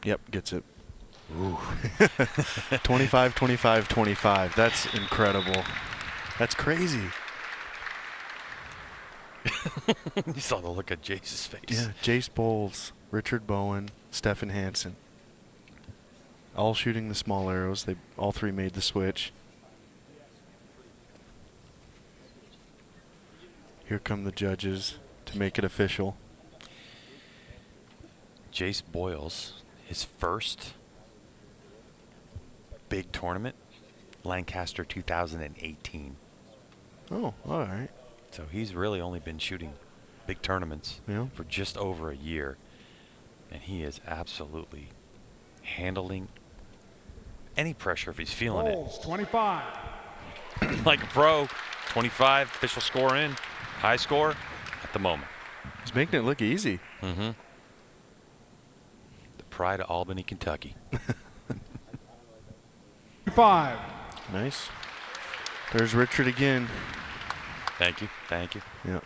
Yep, gets it. Ooh. 25, 25, 25. That's incredible. That's crazy. You saw the look on Jace's face. Yeah, Jace Bowles, Richard Bowen, Stefan Hansen. All shooting the small arrows. They all 3 made the switch. Here come the judges to make it official. Jace Boyles, his first big tournament, Lancaster 2018. Oh, all right. So he's really only been shooting big tournaments Yeah. for just over a year. And he is absolutely handling any pressure if he's feeling Bowles, 25. it. Like a pro, 25, official score in, high score at the moment. He's making it look easy. Mm-hmm. The pride of Albany, Kentucky. 5. Nice. There's Richard again. Thank you. Thank you. Yeah.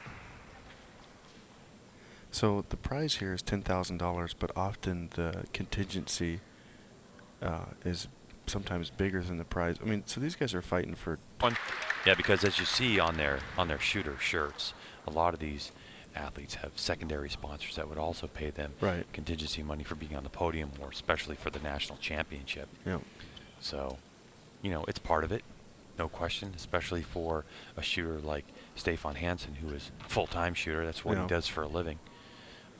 So the prize here is $10,000, but often the contingency is sometimes bigger than the prize. I mean, so these guys are fighting for. Yeah, because as you see on their shooter shirts, a lot of these athletes have secondary sponsors that would also pay them contingency money for being on the podium, or especially for the national championship. Yeah. So, you know, it's part of it, no question, especially for a shooter like Stefan Hansen, who is a full-time shooter. That's what he does for a living.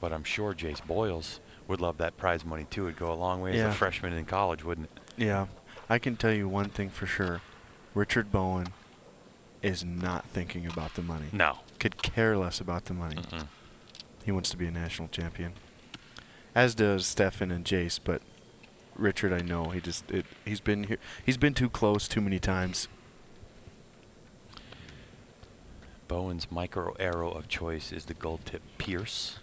But I'm sure Jace Boyles would love that prize money too. It'd go a long way as a freshman in college, wouldn't it? Yeah. I can tell you one thing for sure. Richard Bowen is not thinking about the money. No. Could care less about the money. He wants to be a national champion. As does Stefan and Jace, but Richard, I know, he's been here. He's been too close too many times. Bowen's micro arrow of choice is the gold tip Pierce.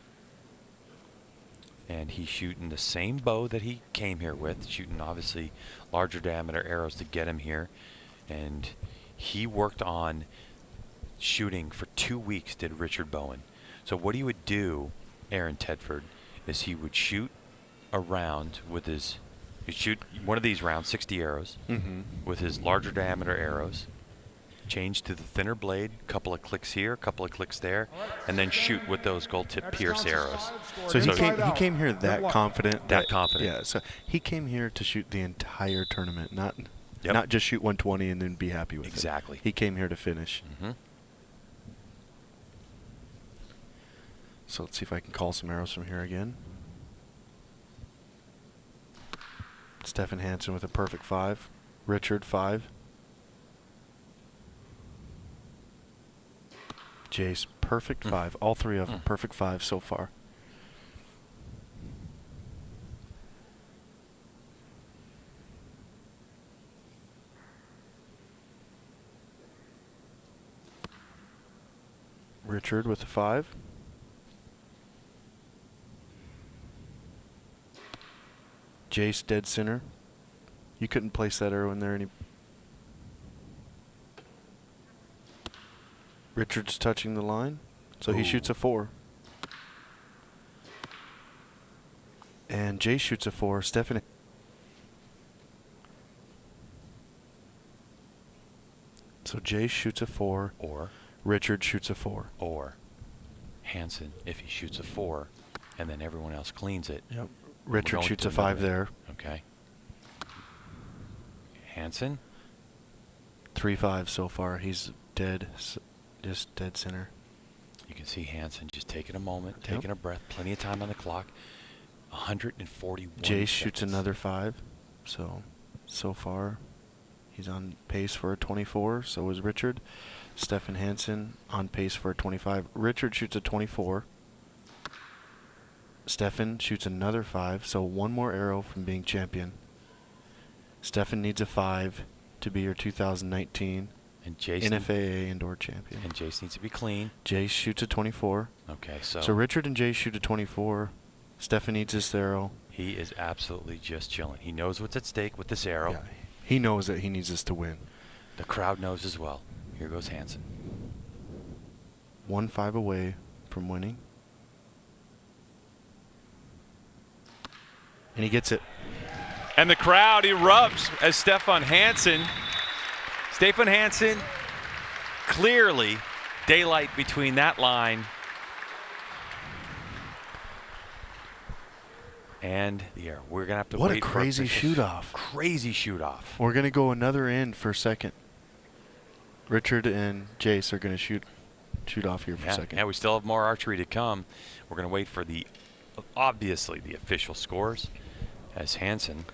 And he's shooting the same bow that he came here with, shooting obviously larger diameter arrows to get him here. And he worked on shooting for 2 weeks, did Richard Bowen. So what he would do, Aaron Tedford, is he would shoot a round with his, he'd shoot one of these rounds, 60 arrows, with his larger diameter arrows, change to the thinner blade, couple of clicks here, couple of clicks there, and then shoot with those gold tip Pierce arrows. So he came here that confident. That confident. Yeah, so he came here to shoot the entire tournament, not Yep. just shoot 120 and then be happy with it. Exactly. He came here to finish. Mhm. So let's see if I can call some arrows from here again. Stefan Hansen with a perfect 5. Richard 5. Jace perfect 5. All three of them perfect 5 so far. Richard with a 5. Jace dead center. You couldn't place that arrow in there any. Richard's touching the line, so he shoots a 4. And Jace shoots a 4. Stephanie. So Jace shoots a 4. Or Richard shoots a 4. Or Hansen, if he shoots a 4, and then everyone else cleans it. Yep. Richard going shoots to a 5 another- there. Okay. Hansen, 3-5 so far. He's dead, just dead center. you can see Hansen just taking a moment, Yep. taking a breath, plenty of time on the clock. 141 Jace shoots seconds. another 5. So far, he's on pace for a 24. So is Richard. Stefan Hansen on pace for a 25. Richard shoots a 24. Stefan shoots another 5. So one more arrow from being champion. Stefan needs a 5 to be your 2019 And Jace NFAA indoor champion. and Jace needs to be clean. Jace shoots a 24. Okay, So Richard and Jace shoot a 24. Stefan needs this arrow. he is absolutely just chilling. He knows what's at stake with this arrow. Yeah, he knows that he needs this to win. The crowd knows as well. Here goes Hansen. 1-5 away from winning. And he gets it. And the crowd erupts as Stefan Hansen, clearly daylight between that line and the air. We're going to have to What a wait crazy for shoot-off. Crazy shoot-off. We're going to go another end for a second. Richard and Jace are going to shoot off here for a second. Yeah, we still have more archery to come. We're going to wait for obviously the official scores as Hansen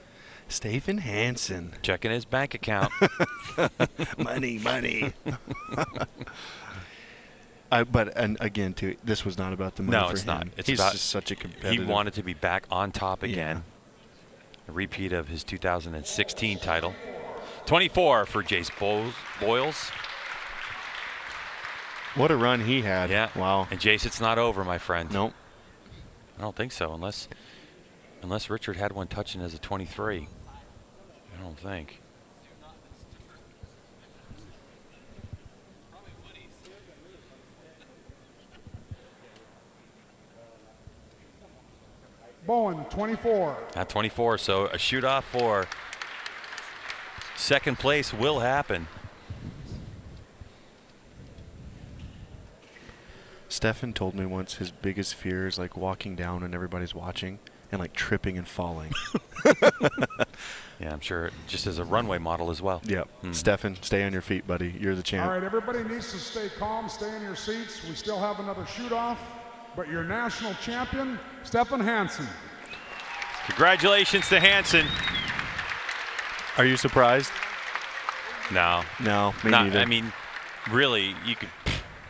Stefan Hansen. checking his bank account. Money. And again, too, this was not about the money No, for it's him. not. It's He's about just such a he competitive. wanted to be back on top again. A repeat of his 2016 title. 24 for Jace Boyles. What a run he had. Yeah. Wow. And Jace, it's not over, my friend. Nope. I don't think so, unless Richard had one touching as a 23. I don't think. Bowen, 24. At 24, so a shoot-off for second place will happen. Stefan told me once his biggest fear is like walking down and everybody's watching and like tripping and falling. Yeah, I'm sure just as a runway model as well. Yep. Stefan, stay on your feet, buddy. You're the champ. All right, everybody needs to stay calm, stay in your seats. We still have another shoot-off, but your national champion, Stefan Hansen. Congratulations to Hansen. Are you surprised? No. No, me Not, neither. I mean, really, you could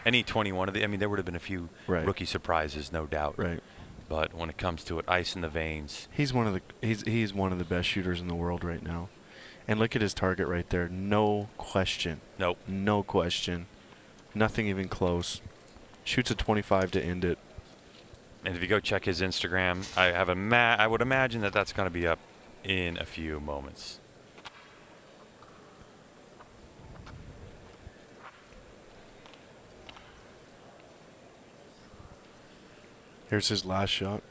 any 21 of the. I mean, there would have been a few Right. rookie surprises, no doubt. Right. But when it comes to it, ice in the veins. He's one of the best shooters in the world right now. And look at his target right there. No question. Nope. No question. Nothing even close. Shoots a 25 to end it. And if you go check his Instagram, I would imagine that that's going to be up in a few moments. Here's his last shot.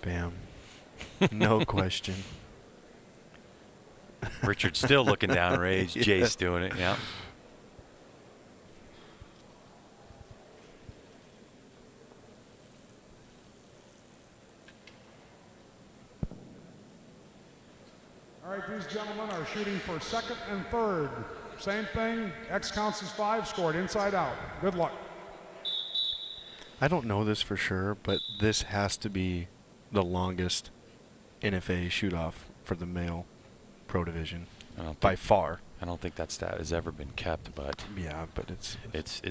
Bam. No question. Richard's still looking downrange. Yeah. Jace doing it. Yeah. All right, these gentlemen are shooting for second and third. Same thing. X counts as 5, scored inside out. Good luck. I don't know this for sure, but this has to be the longest NFAA shoot-off for the male pro division by far. I don't think that stat has ever been kept, but Yeah, but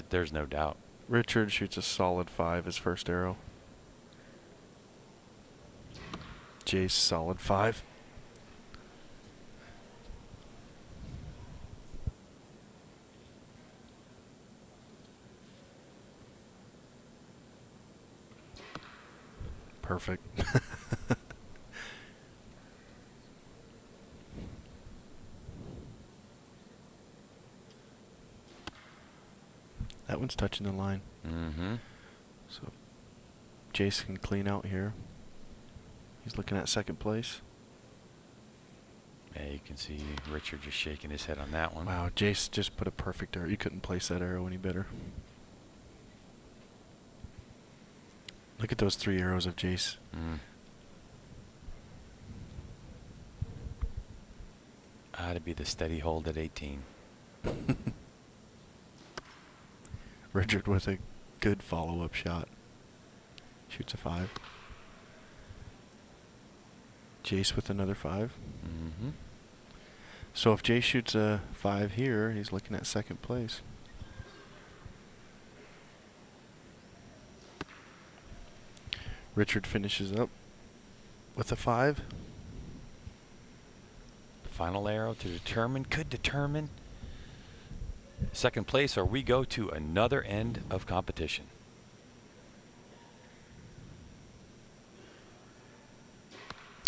there's no doubt. Richard shoots a solid 5 his first arrow. Jace solid 5. Perfect. That one's touching the line. Mm-hmm. So Jace can clean out here. He's looking at second place. Yeah, you can see Richard just shaking his head on that one. Wow, Jace just put a perfect arrow. You couldn't place that arrow any better. Look at those 3 arrows of Jace. To be the steady hold at 18. Richard with a good follow-up shot. Shoots a 5. Jace with another 5. Mm-hmm. So if Jace shoots a 5 here, he's looking at second place. Richard finishes up with a 5. Final arrow could determine second place, or we go to another end of competition.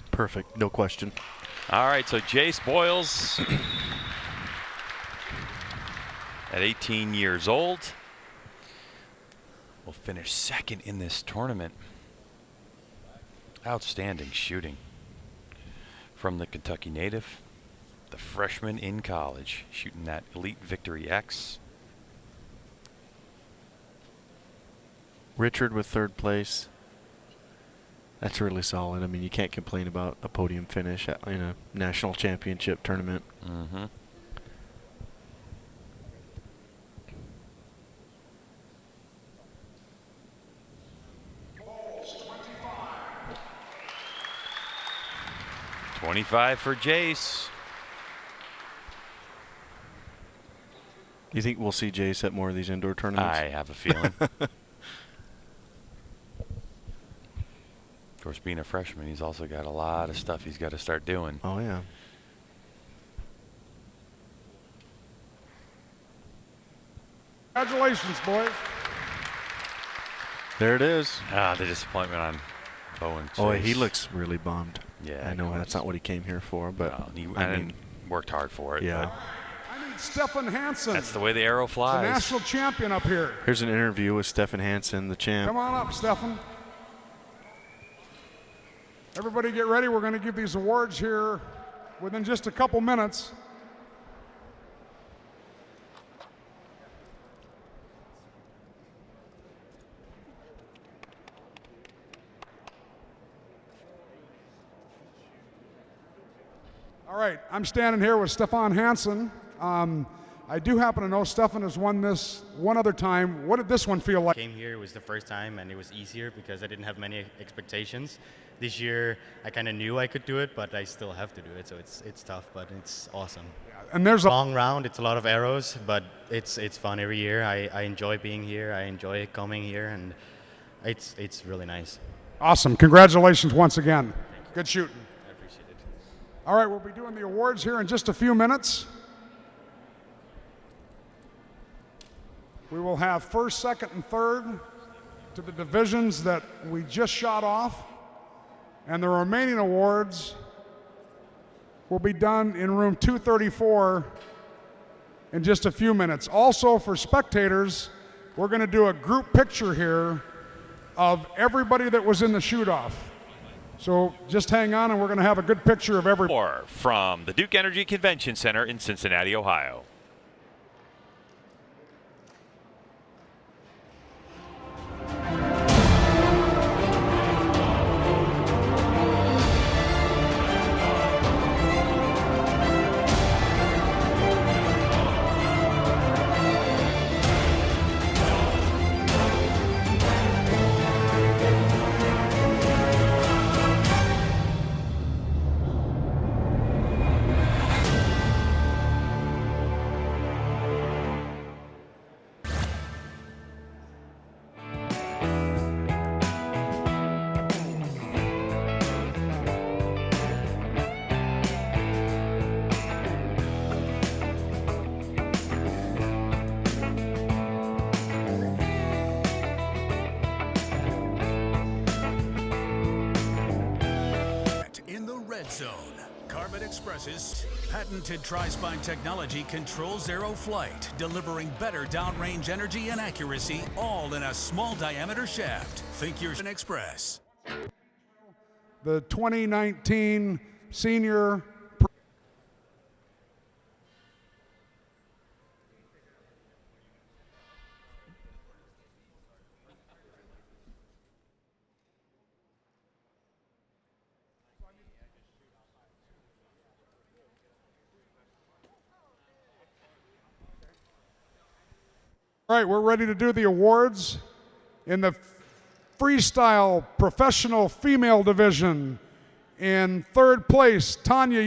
Perfect, no question. All right, so Jace Boyles at 18 years old will finish second in this tournament. Outstanding shooting from the Kentucky native, the freshman in college, shooting that Elite Victory X. Richard with third place. That's really solid. I mean, you can't complain about a podium finish in a national championship tournament. Mm-hmm. $25 for Jace. You think we'll see Jace at more of these indoor tournaments? I have a feeling. Of course, being a freshman, he's also got a lot of stuff he's got to start doing. Oh, yeah. Congratulations, boys. There it is. The disappointment on Bowen. Oh, he looks really bummed. Yeah, I of know course. that's not what he came here for, but Well, he I mean, worked hard for it. yeah. I need Stefan Hansen, That's the way the arrow the flies. national champion up here. Here's an interview with Stefan Hansen, the champ. Come on up, Stefan. Everybody get ready. We're going to give these awards here within just a couple minutes. All right, I'm standing here with Stefan Hansen. I do happen to know Stefan has won this one other time. What did this one feel like? Came here, it was the first time, and it was easier because I didn't have many expectations. This year, I kind of knew I could do it, but I still have to do it, so it's tough, but it's awesome. And there's a Long round, it's a lot of arrows, but it's fun every year. I enjoy being here, I enjoy coming here, and it's really nice. awesome. Congratulations once again. Good shooting. I appreciate it. All right, we'll be doing the awards here in just a few minutes. We will have first, second, and third to the divisions that we just shot off, and the remaining awards will be done in room 234 in just a few minutes. Also, for spectators, we're going to do a group picture here of everybody that was in the shoot-off. So just hang on, and we're going to have a good picture of everybody. More from the Duke Energy Convention Center in Cincinnati, Ohio. In the red zone, Carbon Express's patented tri-spine technology controls aero flight, delivering better downrange energy and accuracy, all in a small diameter shaft. Think you're an Express. The 2019 senior. All right, we're ready to do the awards in the freestyle professional female division. In third place, Tanya